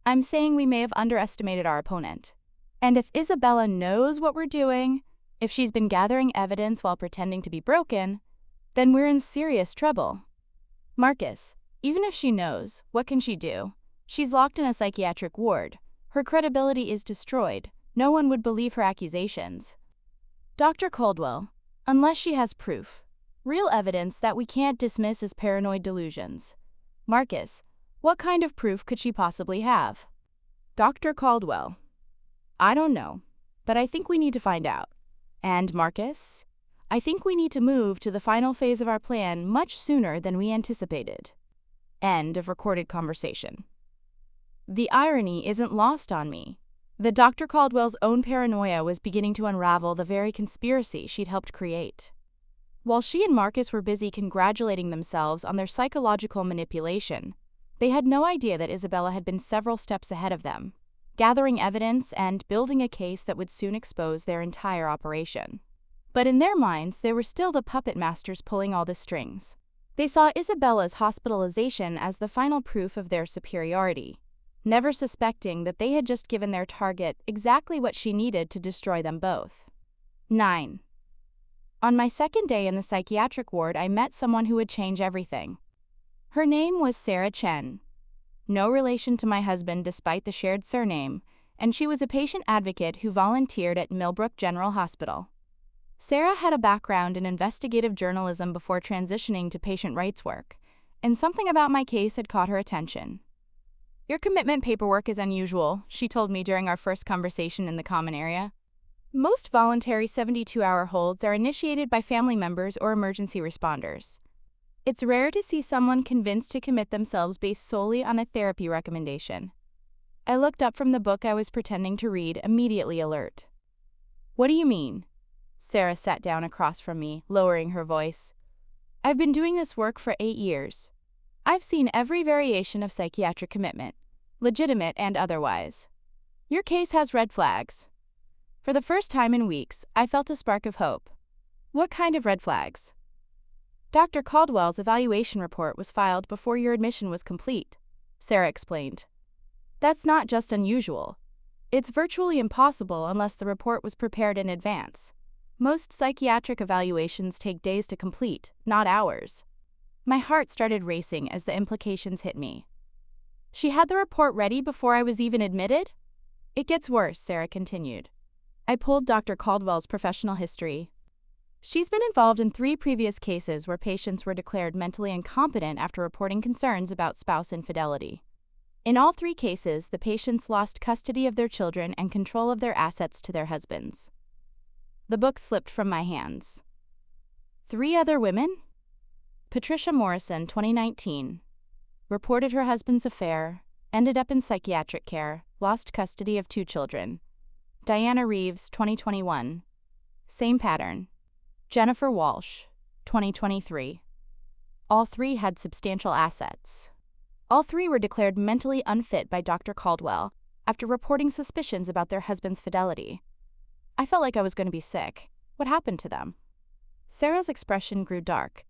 I'm saying we may have underestimated our opponent. And if Isabella knows what we're doing, if she's been gathering evidence while pretending to be broken, then we're in serious trouble. Marcus, even if she knows, what can she do? She's locked in a psychiatric ward. Her credibility is destroyed. No one would believe her accusations. Dr. Caldwell, unless she has proof, real evidence that we can't dismiss as paranoid delusions. Marcus, what kind of proof could she possibly have? Dr. Caldwell, I don't know, but I think we need to find out. And Marcus, I think we need to move to the final phase of our plan much sooner than we anticipated. End of recorded conversation. The irony isn't lost on me. The Dr. Caldwell's own paranoia was beginning to unravel the very conspiracy she'd helped create. While she and Marcus were busy congratulating themselves on their psychological manipulation, they had no idea that Isabella had been several steps ahead of them, gathering evidence and building a case that would soon expose their entire operation. But in their minds, they were still the puppet masters pulling all the strings. They saw Isabella's hospitalization as the final proof of their superiority, never suspecting that they had just given their target exactly what she needed to destroy them both. 9. On my second day in the psychiatric ward, I met someone who would change everything. Her name was Sarah Chen. No relation to my husband despite the shared surname, and she was a patient advocate who volunteered at Millbrook General Hospital. Sarah had a background in investigative journalism before transitioning to patient rights work, and something about my case had caught her attention. Your commitment paperwork is unusual, she told me during our first conversation in the common area. Most voluntary 72-hour holds are initiated by family members or emergency responders. It's rare to see someone convinced to commit themselves based solely on a therapy recommendation. I looked up from the book I was pretending to read, immediately alert. What do you mean? Sarah sat down across from me, lowering her voice. I've been doing this work for 8 years. I've seen every variation of psychiatric commitment, legitimate and otherwise. Your case has red flags. For the first time in weeks, I felt a spark of hope. What kind of red flags? Dr. Caldwell's evaluation report was filed before your admission was complete, Sarah explained. That's not just unusual. It's virtually impossible unless the report was prepared in advance. Most psychiatric evaluations take days to complete, not hours. My heart started racing as the implications hit me. She had the report ready before I was even admitted? It gets worse, Sarah continued. I pulled Dr. Caldwell's professional history. She's been involved in 3 previous cases where patients were declared mentally incompetent after reporting concerns about spouse infidelity. In all 3 cases, the patients lost custody of their children and control of their assets to their husbands. The book slipped from my hands. 3 other women? Patricia Morrison, 2019. Reported her husband's affair, ended up in psychiatric care, lost custody of 2 children. Diana Reeves, 2021. Same pattern. Jennifer Walsh, 2023. All 3 had substantial assets. All 3 were declared mentally unfit by Dr. Caldwell after reporting suspicions about their husband's fidelity. I felt like I was going to be sick. What happened to them? Sarah's expression grew dark.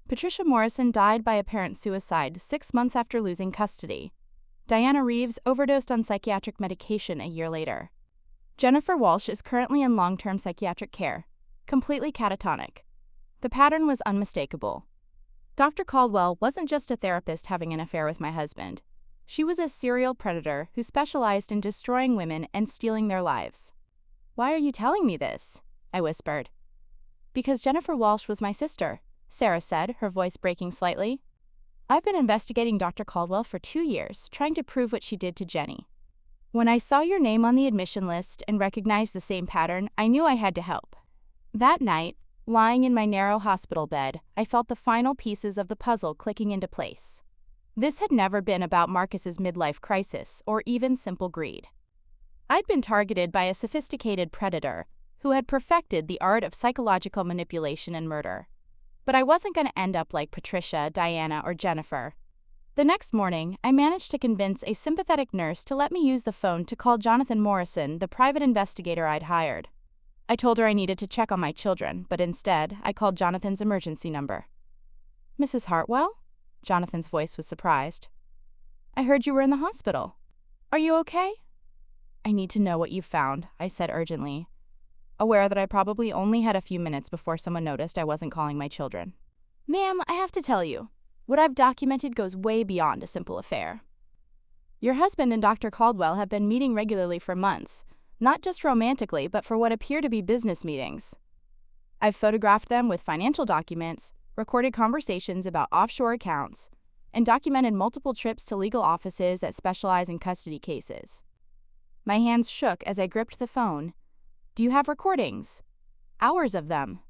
Patricia Morrison died by apparent suicide 6 months after losing custody. Diana Reeves overdosed on psychiatric medication a year later. Jennifer Walsh is currently in long-term psychiatric care, completely catatonic. The pattern was unmistakable. Dr. Caldwell wasn't just a therapist having an affair with my husband. She was a serial predator who specialized in destroying women and stealing their lives. "Why are you telling me this?" I whispered. "Because Jennifer Walsh was my sister," Sarah said, her voice breaking slightly. "I've been investigating Dr. Caldwell for 2 years, trying to prove what she did to Jenny. When I saw your name on the admission list and recognized the same pattern, I knew I had to help." That night, lying in my narrow hospital bed, I felt the final pieces of the puzzle clicking into place. This had never been about Marcus's midlife crisis or even simple greed. I'd been targeted by a sophisticated predator who had perfected the art of psychological manipulation and murder. But I wasn't going to end up like Patricia, Diana, or Jennifer. The next morning, I managed to convince a sympathetic nurse to let me use the phone to call Jonathan Morrison, the private investigator I'd hired. I told her I needed to check on my children, but instead, I called Jonathan's emergency number. "Mrs. Hartwell?" Jonathan's voice was surprised. "I heard you were in the hospital. Are you okay?" "I need to know what you found," I said urgently, aware that I probably only had a few minutes before someone noticed I wasn't calling my children. "Ma'am, I have to tell you, what I've documented goes way beyond a simple affair. Your husband and Dr. Caldwell have been meeting regularly for months, not just romantically, but for what appear to be business meetings. I've photographed them with financial documents, recorded conversations about offshore accounts, and documented multiple trips to legal offices that specialize in custody cases." My hands shook as I gripped the phone. "Do you have recordings?" "Hours of them."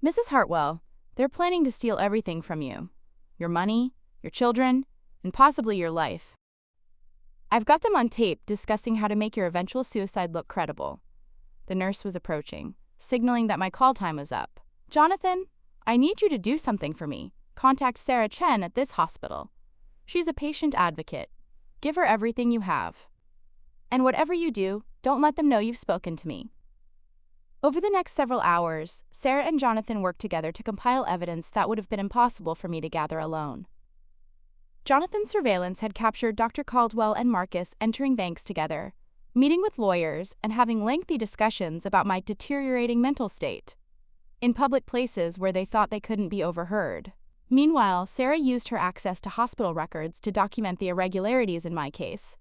"Mrs. Hartwell, they're planning to steal everything from you. Your money, your children, and possibly your life. I've got them on tape discussing how to make your eventual suicide look credible." The nurse was approaching, signaling that my call time was up. "Jonathan, I need you to do something for me. Contact Sarah Chen at this hospital. She's a patient advocate. Give her everything you have. And whatever you do, don't let them know you've spoken to me." Over the next several hours, Sarah and Jonathan worked together to compile evidence that would have been impossible for me to gather alone. Jonathan's surveillance had captured Dr. Caldwell and Marcus entering banks together, meeting with lawyers, and having lengthy discussions about my deteriorating mental state, in public places where they thought they couldn't be overheard. Meanwhile, Sarah used her access to hospital records to document the irregularities in my case.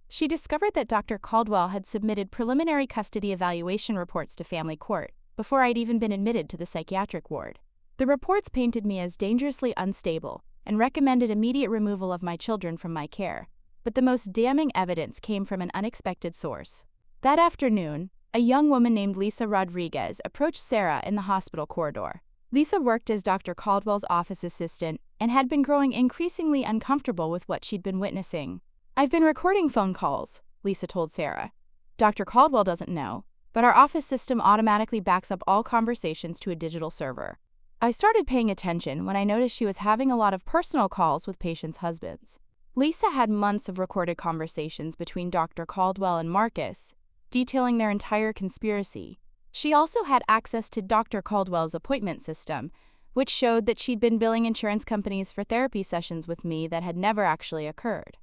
She discovered that Dr. Caldwell had submitted preliminary custody evaluation reports to family court before I'd even been admitted to the psychiatric ward. The reports painted me as dangerously unstable and recommended immediate removal of my children from my care, but the most damning evidence came from an unexpected source. That afternoon, a young woman named Lisa Rodriguez approached Sarah in the hospital corridor. Lisa worked as Dr. Caldwell's office assistant and had been growing increasingly uncomfortable with what she'd been witnessing. "I've been recording phone calls," Lisa told Sarah. "Dr. Caldwell doesn't know, but our office system automatically backs up all conversations to a digital server. I started paying attention when I noticed she was having a lot of personal calls with patients' husbands." Lisa had months of recorded conversations between Dr. Caldwell and Marcus, detailing their entire conspiracy. She also had access to Dr. Caldwell's appointment system, which showed that she'd been billing insurance companies for therapy sessions with me that had never actually occurred.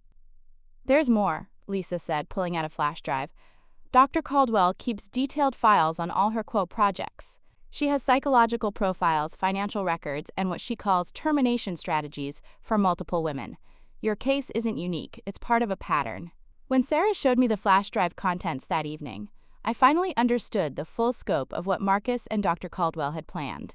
"There's more," Lisa said, pulling out a flash drive. "Dr. Caldwell keeps detailed files on all her quote projects. She has psychological profiles, financial records, and what she calls termination strategies for multiple women. Your case isn't unique, it's part of a pattern." When Sarah showed me the flash drive contents that evening, I finally understood the full scope of what Marcus and Dr. Caldwell had planned.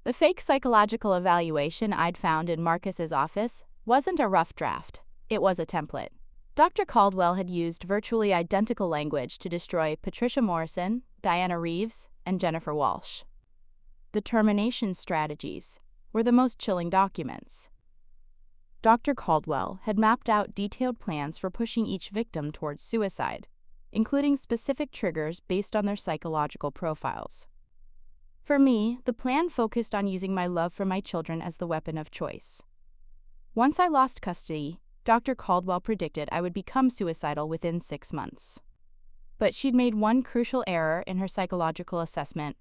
The fake psychological evaluation I'd found in Marcus's office wasn't a rough draft. It was a template. Dr. Caldwell had used virtually identical language to destroy Patricia Morrison, Diana Reeves, and Jennifer Walsh. The termination strategies were the most chilling documents. Dr. Caldwell had mapped out detailed plans for pushing each victim towards suicide, including specific triggers based on their psychological profiles. For me, the plan focused on using my love for my children as the weapon of choice. Once I lost custody, Dr. Caldwell predicted I would become suicidal within 6 months. But she'd made one crucial error in her psychological assessment.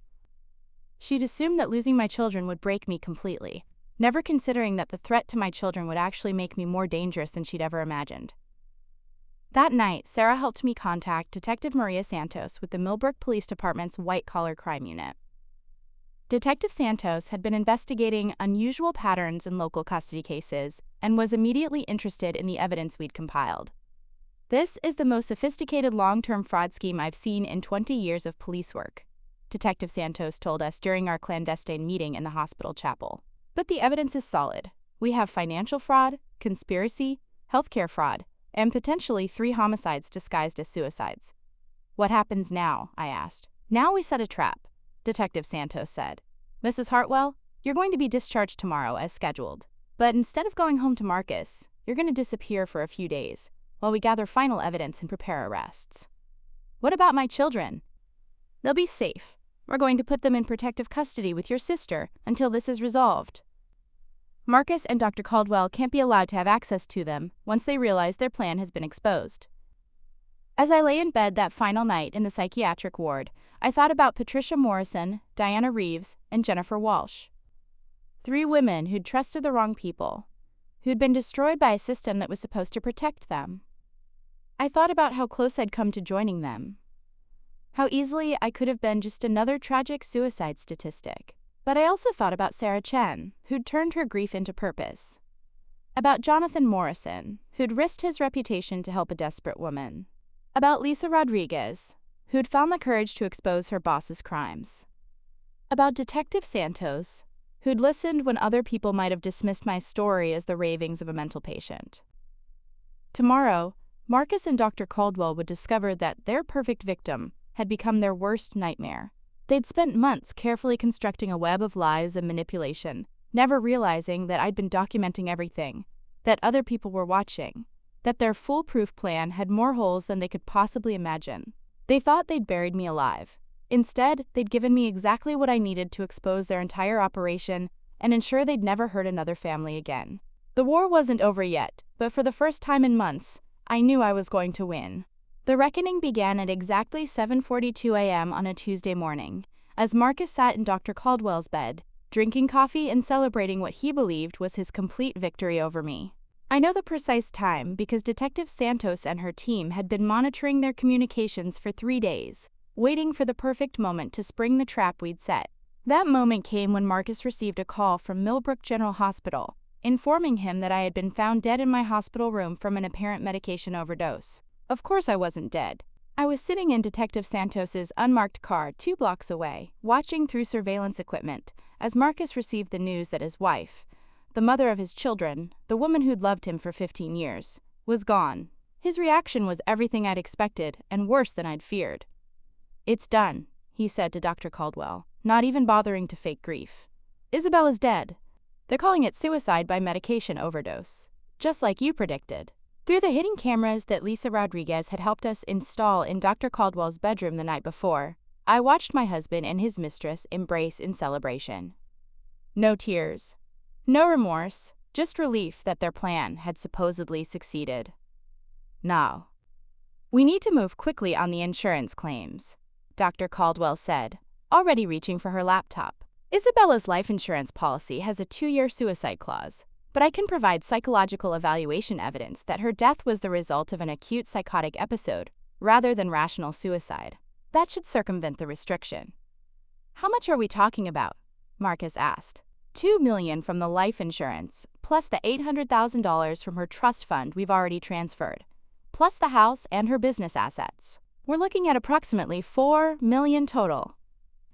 She'd assumed that losing my children would break me completely, never considering that the threat to my children would actually make me more dangerous than she'd ever imagined. That night, Sarah helped me contact Detective Maria Santos with the Millbrook Police Department's white-collar crime unit. Detective Santos had been investigating unusual patterns in local custody cases and was immediately interested in the evidence we'd compiled. "This is the most sophisticated long-term fraud scheme I've seen in 20 years of police work," Detective Santos told us during our clandestine meeting in the hospital chapel. "But the evidence is solid. We have financial fraud, conspiracy, healthcare fraud, and potentially 3 homicides disguised as suicides." "What happens now?" I asked. "Now we set a trap," Detective Santos said. "Mrs. Hartwell, you're going to be discharged tomorrow as scheduled. But instead of going home to Marcus, you're going to disappear for a few days while we gather final evidence and prepare arrests." "What about my children?" "They'll be safe. We're going to put them in protective custody with your sister until this is resolved. Marcus and Dr. Caldwell can't be allowed to have access to them once they realize their plan has been exposed." As I lay in bed that final night in the psychiatric ward, I thought about Patricia Morrison, Diana Reeves, and Jennifer Walsh. 3 women who'd trusted the wrong people, who'd been destroyed by a system that was supposed to protect them. I thought about how close I'd come to joining them, how easily I could have been just another tragic suicide statistic. But I also thought about Sarah Chen, who'd turned her grief into purpose. About Jonathan Morrison, who'd risked his reputation to help a desperate woman. About Lisa Rodriguez, who'd found the courage to expose her boss's crimes. About Detective Santos, who'd listened when other people might have dismissed my story as the ravings of a mental patient. Tomorrow, Marcus and Dr. Caldwell would discover that their perfect victim had become their worst nightmare. They'd spent months carefully constructing a web of lies and manipulation, never realizing that I'd been documenting everything, that other people were watching, that their foolproof plan had more holes than they could possibly imagine. They thought they'd buried me alive. Instead, they'd given me exactly what I needed to expose their entire operation and ensure they'd never hurt another family again. The war wasn't over yet, but for the first time in months, I knew I was going to win. The reckoning began at exactly 7:42 a.m. on a Tuesday morning, as Marcus sat in Dr. Caldwell's bed, drinking coffee and celebrating what he believed was his complete victory over me. I know the precise time because Detective Santos and her team had been monitoring their communications for 3 days, waiting for the perfect moment to spring the trap we'd set. That moment came when Marcus received a call from Millbrook General Hospital, informing him that I had been found dead in my hospital room from an apparent medication overdose. Of course I wasn't dead. I was sitting in Detective Santos's unmarked car 2 blocks away, watching through surveillance equipment, as Marcus received the news that his wife, the mother of his children, the woman who'd loved him for 15 years, was gone. His reaction was everything I'd expected and worse than I'd feared. "It's done," he said to Dr. Caldwell, not even bothering to fake grief. "Isabella's dead. They're calling it suicide by medication overdose, just like you predicted." Through the hidden cameras that Lisa Rodriguez had helped us install in Dr. Caldwell's bedroom the night before, I watched my husband and his mistress embrace in celebration. No tears. No remorse, just relief that their plan had supposedly succeeded. "Now, we need to move quickly on the insurance claims," Dr. Caldwell said, already reaching for her laptop. "Isabella's life insurance policy has a 2-year suicide clause, but I can provide psychological evaluation evidence that her death was the result of an acute psychotic episode rather than rational suicide. That should circumvent the restriction." "How much are we talking about?" Marcus asked. $2 million from the life insurance, plus the $800,000 from her trust fund we've already transferred, plus the house and her business assets. We're looking at approximately $4 million total.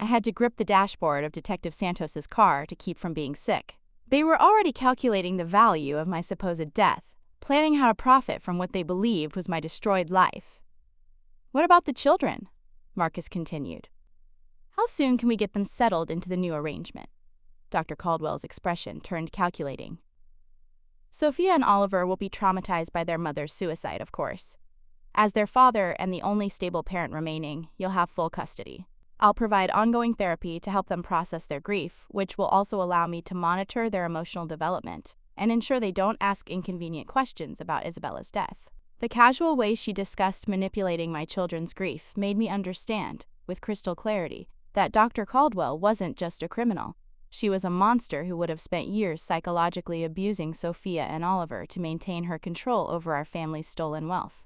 I had to grip the dashboard of Detective Santos's car to keep from being sick. They were already calculating the value of my supposed death, planning how to profit from what they believed was my destroyed life. What about the children? Marcus continued. How soon can we get them settled into the new arrangement? Dr. Caldwell's expression turned calculating. Sophia and Oliver will be traumatized by their mother's suicide, of course. As their father and the only stable parent remaining, you'll have full custody. I'll provide ongoing therapy to help them process their grief, which will also allow me to monitor their emotional development and ensure they don't ask inconvenient questions about Isabella's death. The casual way she discussed manipulating my children's grief made me understand, with crystal clarity, that Dr. Caldwell wasn't just a criminal. She was a monster who would have spent years psychologically abusing Sophia and Oliver to maintain her control over our family's stolen wealth.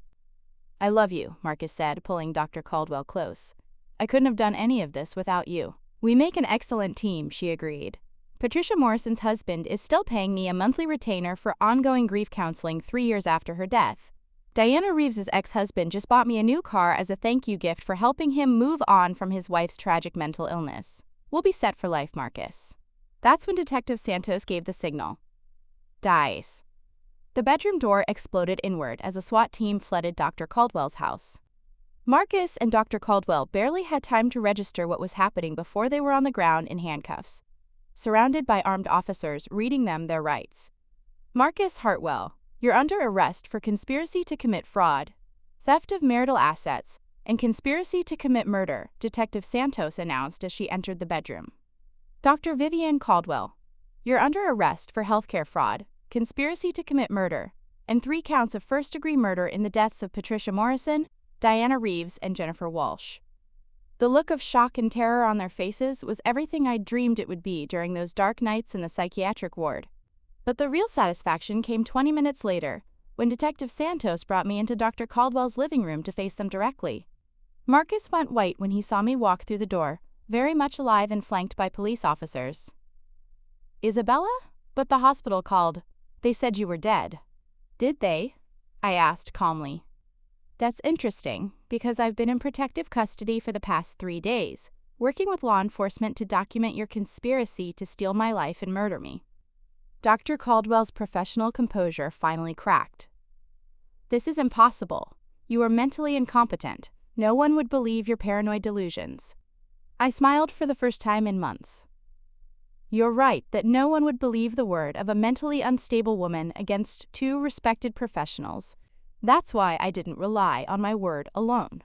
I love you, Marcus said, pulling Dr. Caldwell close. I couldn't have done any of this without you. We make an excellent team, she agreed. Patricia Morrison's husband is still paying me a monthly retainer for ongoing grief counseling 3 years after her death. Diana Reeves's ex-husband just bought me a new car as a thank you gift for helping him move on from his wife's tragic mental illness. We'll be set for life, Marcus. That's when Detective Santos gave the signal. Dies. The bedroom door exploded inward as a SWAT team flooded Dr. Caldwell's house. Marcus and Dr. Caldwell barely had time to register what was happening before they were on the ground in handcuffs, surrounded by armed officers reading them their rights. Marcus Hartwell, you're under arrest for conspiracy to commit fraud, theft of marital assets, and conspiracy to commit murder, Detective Santos announced as she entered the bedroom. Dr. Vivienne Caldwell, you're under arrest for healthcare fraud, conspiracy to commit murder, and 3 counts of first-degree murder in the deaths of Patricia Morrison, Diana Reeves, and Jennifer Walsh. The look of shock and terror on their faces was everything I'd dreamed it would be during those dark nights in the psychiatric ward. But the real satisfaction came 20 minutes later, when Detective Santos brought me into Dr. Caldwell's living room to face them directly. Marcus went white when he saw me walk through the door, very much alive and flanked by police officers. Isabella? But the hospital called. They said you were dead. Did they? I asked calmly. That's interesting, because I've been in protective custody for the past 3 days, working with law enforcement to document your conspiracy to steal my life and murder me. Dr. Caldwell's professional composure finally cracked. This is impossible. You are mentally incompetent. No one would believe your paranoid delusions. I smiled for the first time in months. You're right that no one would believe the word of a mentally unstable woman against 2 respected professionals. That's why I didn't rely on my word alone.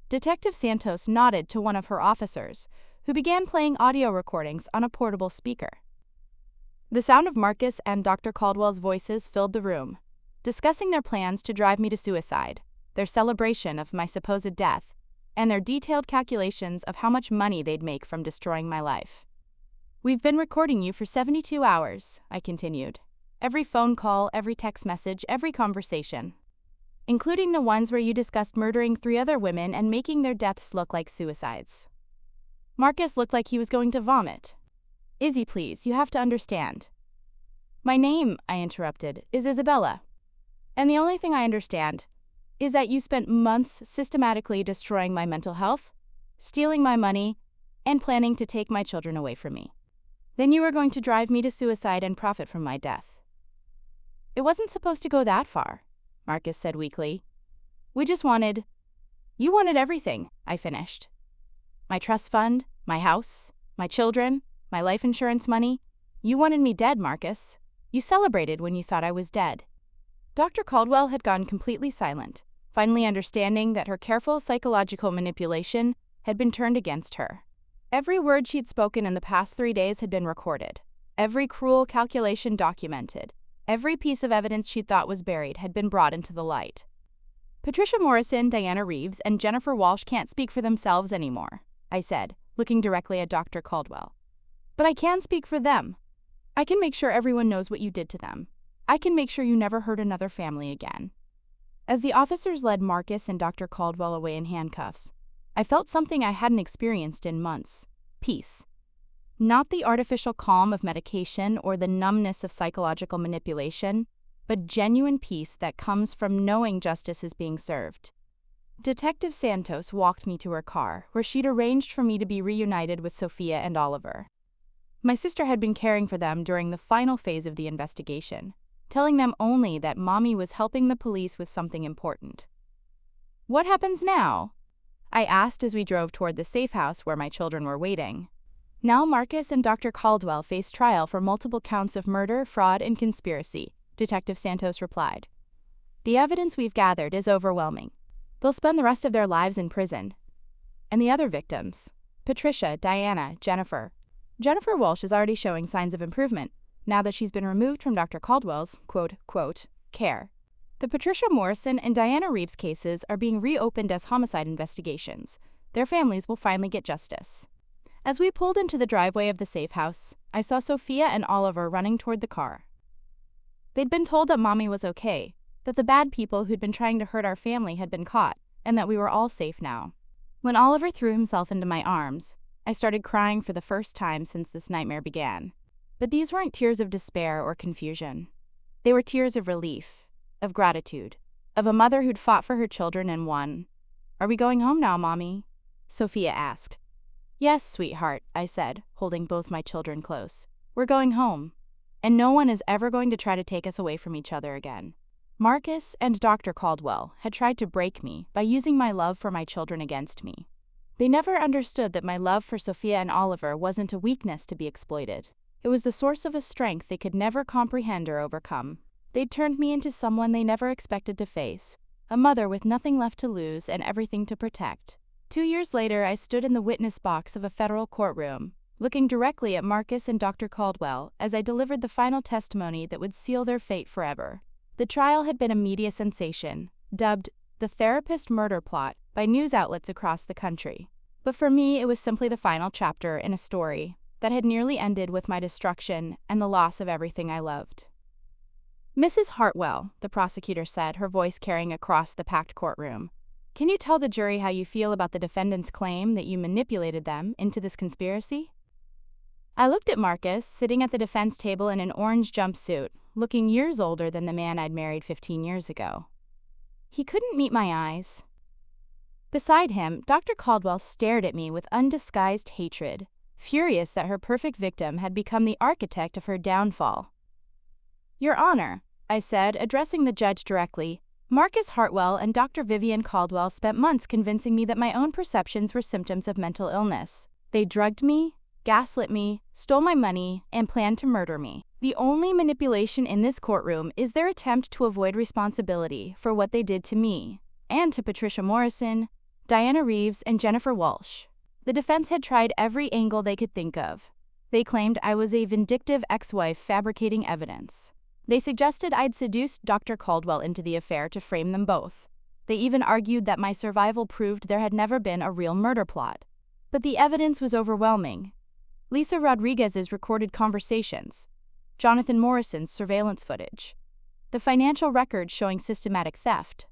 Detective Santos nodded to one of her officers, who began playing audio recordings on a portable speaker. The sound of Marcus and Dr. Caldwell's voices filled the room, discussing their plans to drive me to suicide, their celebration of my supposed death, and their detailed calculations of how much money they'd make from destroying my life. We've been recording you for 72 hours, I continued. Every phone call, every text message, every conversation. Including the ones where you discussed murdering 3 other women and making their deaths look like suicides. Marcus looked like he was going to vomit. Izzy, please, you have to understand. My name, I interrupted, is Isabella. And the only thing I understand is that you spent months systematically destroying my mental health, stealing my money, and planning to take my children away from me. Then you were going to drive me to suicide and profit from my death. It wasn't supposed to go that far, Marcus said weakly. You wanted everything, I finished. My trust fund, my house, my children, my life insurance money. You wanted me dead, Marcus. You celebrated when you thought I was dead. Dr. Caldwell had gone completely silent, finally understanding that her careful psychological manipulation had been turned against her. Every word she'd spoken in the past 3 days had been recorded, every cruel calculation documented, every piece of evidence she'd thought was buried had been brought into the light. Patricia Morrison, Diana Reeves, and Jennifer Walsh can't speak for themselves anymore, I said, looking directly at Dr. Caldwell. But I can speak for them. I can make sure everyone knows what you did to them. I can make sure you never hurt another family again. As the officers led Marcus and Dr. Caldwell away in handcuffs, I felt something I hadn't experienced in months. Peace. Not the artificial calm of medication or the numbness of psychological manipulation, but genuine peace that comes from knowing justice is being served. Detective Santos walked me to her car, where she'd arranged for me to be reunited with Sophia and Oliver. My sister had been caring for them during the final phase of the investigation. telling them only that Mommy was helping the police with something important. What happens now? I asked as we drove toward the safe house where my children were waiting. Now Marcus and Dr. Caldwell face trial for multiple counts of murder, fraud, and conspiracy, Detective Santos replied. The evidence we've gathered is overwhelming. They'll spend the rest of their lives in prison. And the other victims? Patricia, Diana, Jennifer. Jennifer Walsh is already showing signs of improvement, now that she's been removed from Dr. Caldwell's, quote, care. The Patricia Morrison and Diana Reeves cases are being reopened as homicide investigations. Their families will finally get justice. As we pulled into the driveway of the safe house, I saw Sophia and Oliver running toward the car. They'd been told that Mommy was okay, that the bad people who'd been trying to hurt our family had been caught, and that we were all safe now. When Oliver threw himself into my arms, I started crying for the first time since this nightmare began. But these weren't tears of despair or confusion. They were tears of relief, of gratitude, of a mother who'd fought for her children and won. Are we going home now, Mommy? Sophia asked. Yes, sweetheart, I said, holding both my children close. We're going home. And no one is ever going to try to take us away from each other again. Marcus and Dr. Caldwell had tried to break me by using my love for my children against me. They never understood that my love for Sophia and Oliver wasn't a weakness to be exploited. It was the source of a strength they could never comprehend or overcome. They'd turned me into someone they never expected to face, a mother with nothing left to lose and everything to protect. 2 years later, I stood in the witness box of a federal courtroom, looking directly at Marcus and Dr. Caldwell as I delivered the final testimony that would seal their fate forever. The trial had been a media sensation, dubbed the therapist murder plot by news outlets across the country. But for me, it was simply the final chapter in a story that had nearly ended with my destruction and the loss of everything I loved. Mrs. Hartwell, the prosecutor said, her voice carrying across the packed courtroom, can you tell the jury how you feel about the defendant's claim that you manipulated them into this conspiracy? I looked at Marcus, sitting at the defense table in an orange jumpsuit, looking years older than the man I'd married 15 years ago. He couldn't meet my eyes. Beside him, Dr. Caldwell stared at me with undisguised hatred, furious that her perfect victim had become the architect of her downfall. Your Honor, I said, addressing the judge directly, Marcus Hartwell and Dr. Vivienne Caldwell spent months convincing me that my own perceptions were symptoms of mental illness. They drugged me, gaslit me, stole my money, and planned to murder me. The only manipulation in this courtroom is their attempt to avoid responsibility for what they did to me, and to Patricia Morrison, Diana Reeves, and Jennifer Walsh. The defense had tried every angle they could think of. They claimed I was a vindictive ex-wife fabricating evidence. They suggested I'd seduced Dr. Caldwell into the affair to frame them both. They even argued that my survival proved there had never been a real murder plot. But the evidence was overwhelming. Lisa Rodriguez's recorded conversations, Jonathan Morrison's surveillance footage, the financial records showing systematic theft,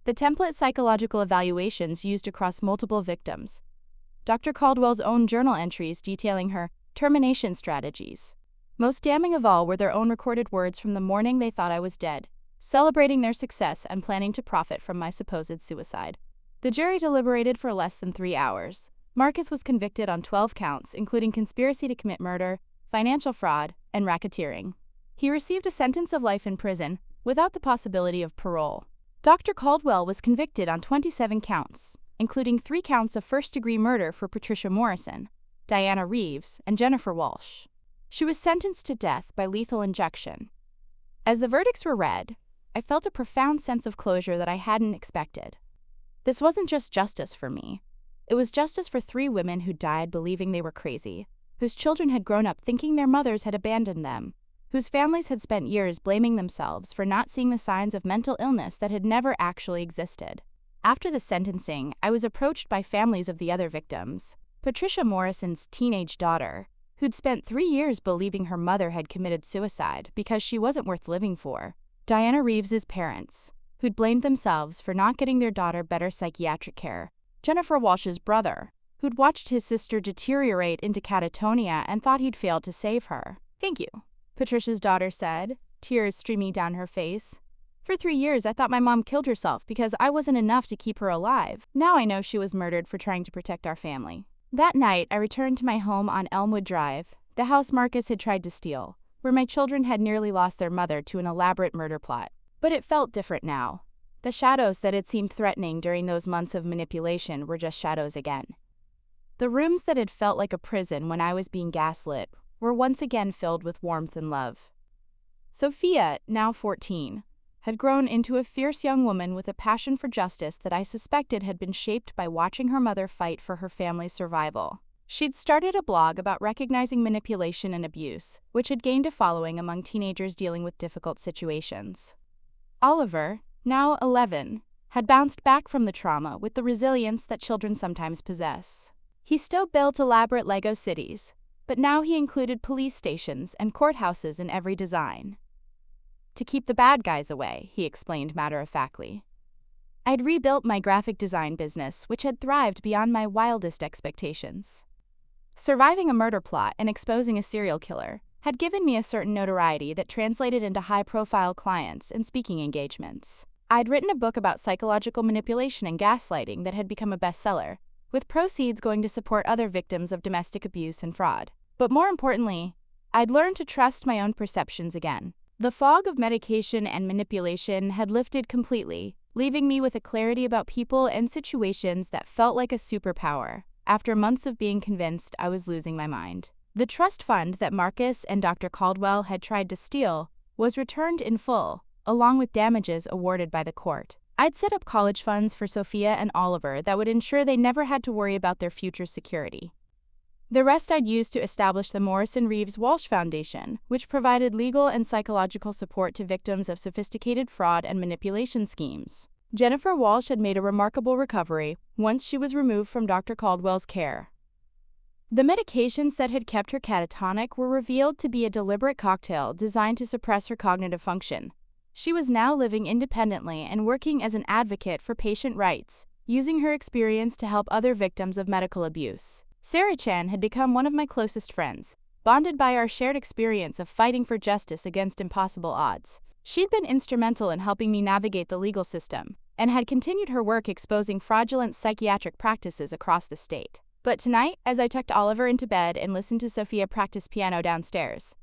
the template psychological evaluations used across multiple victims, Dr. Caldwell's own journal entries detailing her termination strategies. Most damning of all were their own recorded words from the morning they thought I was dead, celebrating their success and planning to profit from my supposed suicide. The jury deliberated for less than 3 hours. Marcus was convicted on 12 counts, including conspiracy to commit murder, financial fraud, and racketeering. He received a sentence of life in prison, without the possibility of parole. Dr. Caldwell was convicted on 27 counts, including 3 counts of first-degree murder for Patricia Morrison, Diana Reeves, and Jennifer Walsh. She was sentenced to death by lethal injection. As the verdicts were read, I felt a profound sense of closure that I hadn't expected. This wasn't just justice for me. It was justice for 3 women who died believing they were crazy, whose children had grown up thinking their mothers had abandoned them, whose families had spent years blaming themselves for not seeing the signs of mental illness that had never actually existed. After the sentencing, I was approached by families of the other victims. Patricia Morrison's teenage daughter, who'd spent 3 years believing her mother had committed suicide because she wasn't worth living for. Diana Reeves's parents, who'd blamed themselves for not getting their daughter better psychiatric care. Jennifer Walsh's brother, who'd watched his sister deteriorate into catatonia and thought he'd failed to save her. Thank you, Patricia's daughter said, tears streaming down her face. For 3 years, I thought my mom killed herself because I wasn't enough to keep her alive. Now I know she was murdered for trying to protect our family. That night, I returned to my home on Elmwood Drive, the house Marcus had tried to steal, where my children had nearly lost their mother to an elaborate murder plot. But it felt different now. The shadows that had seemed threatening during those months of manipulation were just shadows again. The rooms that had felt like a prison when I was being gaslit were once again filled with warmth and love. Sophia, now 14, had grown into a fierce young woman with a passion for justice that I suspected had been shaped by watching her mother fight for her family's survival. She'd started a blog about recognizing manipulation and abuse, which had gained a following among teenagers dealing with difficult situations. Oliver, now 11, had bounced back from the trauma with the resilience that children sometimes possess. He still built elaborate Lego cities, but now he included police stations and courthouses in every design. To keep the bad guys away, he explained matter-of-factly. I'd rebuilt my graphic design business, which had thrived beyond my wildest expectations. Surviving a murder plot and exposing a serial killer had given me a certain notoriety that translated into high-profile clients and speaking engagements. I'd written a book about psychological manipulation and gaslighting that had become a bestseller, with proceeds going to support other victims of domestic abuse and fraud. But more importantly, I'd learned to trust my own perceptions again. The fog of medication and manipulation had lifted completely, leaving me with a clarity about people and situations that felt like a superpower, after months of being convinced I was losing my mind. The trust fund that Marcus and Dr. Caldwell had tried to steal was returned in full, along with damages awarded by the court. I'd set up college funds for Sophia and Oliver that would ensure they never had to worry about their future security. The rest I'd used to establish the Morrison Reeves Walsh Foundation, which provided legal and psychological support to victims of sophisticated fraud and manipulation schemes. Jennifer Walsh had made a remarkable recovery once she was removed from Dr. Caldwell's care. The medications that had kept her catatonic were revealed to be a deliberate cocktail designed to suppress her cognitive function. She was now living independently and working as an advocate for patient rights, using her experience to help other victims of medical abuse. Sarah Chan had become one of my closest friends, bonded by our shared experience of fighting for justice against impossible odds. She'd been instrumental in helping me navigate the legal system, and had continued her work exposing fraudulent psychiatric practices across the state. But tonight, as I tucked Oliver into bed and listened to Sophia practice piano downstairs,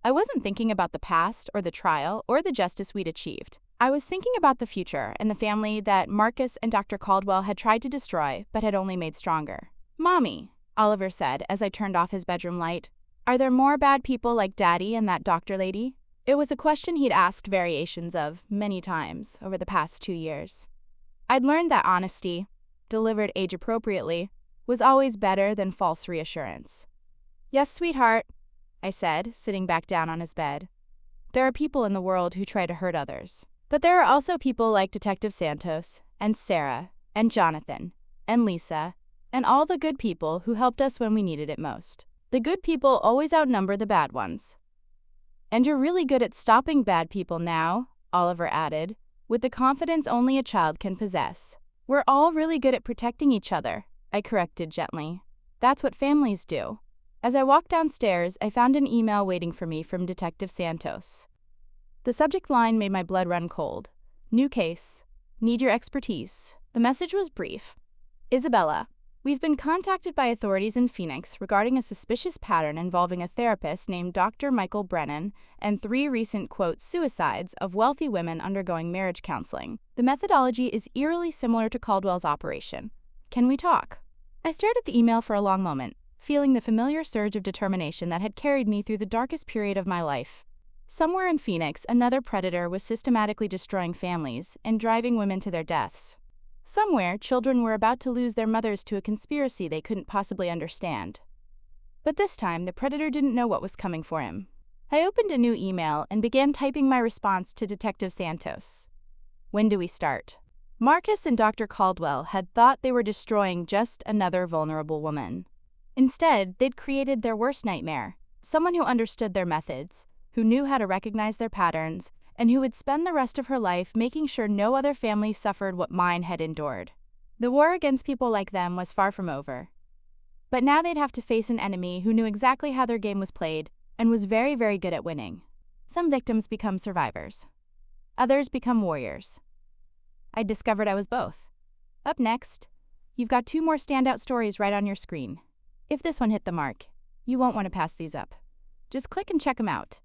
I wasn't thinking about the past or the trial or the justice we'd achieved. I was thinking about the future and the family that Marcus and Dr. Caldwell had tried to destroy but had only made stronger. "Mommy," Oliver said as I turned off his bedroom light, "are there more bad people like Daddy and that doctor lady?" It was a question he'd asked variations of many times over the past 2 years. I'd learned that honesty, delivered age-appropriately, was always better than false reassurance. "Yes, sweetheart," I said, sitting back down on his bed. "There are people in the world who try to hurt others. But there are also people like Detective Santos, and Sarah, and Jonathan, and Lisa, and all the good people who helped us when we needed it most. The good people always outnumber the bad ones." "And you're really good at stopping bad people now," Oliver added, with the confidence only a child can possess. "We're all really good at protecting each other," I corrected gently. "That's what families do." As I walked downstairs, I found an email waiting for me from Detective Santos. The subject line made my blood run cold. "New case. Need your expertise." The message was brief. "Isabella, we've been contacted by authorities in Phoenix regarding a suspicious pattern involving a therapist named Dr. Michael Brennan and 3 recent, quote, suicides of wealthy women undergoing marriage counseling. The methodology is eerily similar to Caldwell's operation. Can we talk?" I stared at the email for a long moment, feeling the familiar surge of determination that had carried me through the darkest period of my life. Somewhere in Phoenix, another predator was systematically destroying families and driving women to their deaths. Somewhere, children were about to lose their mothers to a conspiracy they couldn't possibly understand. But this time, the predator didn't know what was coming for him. I opened a new email and began typing my response to Detective Santos. "When do we start?" Marcus and Dr. Caldwell had thought they were destroying just another vulnerable woman. Instead, they'd created their worst nightmare, someone who understood their methods, who knew how to recognize their patterns, and who would spend the rest of her life making sure no other family suffered what mine had endured. The war against people like them was far from over. But now they'd have to face an enemy who knew exactly how their game was played and was very, very good at winning. Some victims become survivors. Others become warriors. I discovered I was both. Up next, you've got 2 more standout stories right on your screen. If this one hit the mark, you won't want to pass these up. Just click and check them out.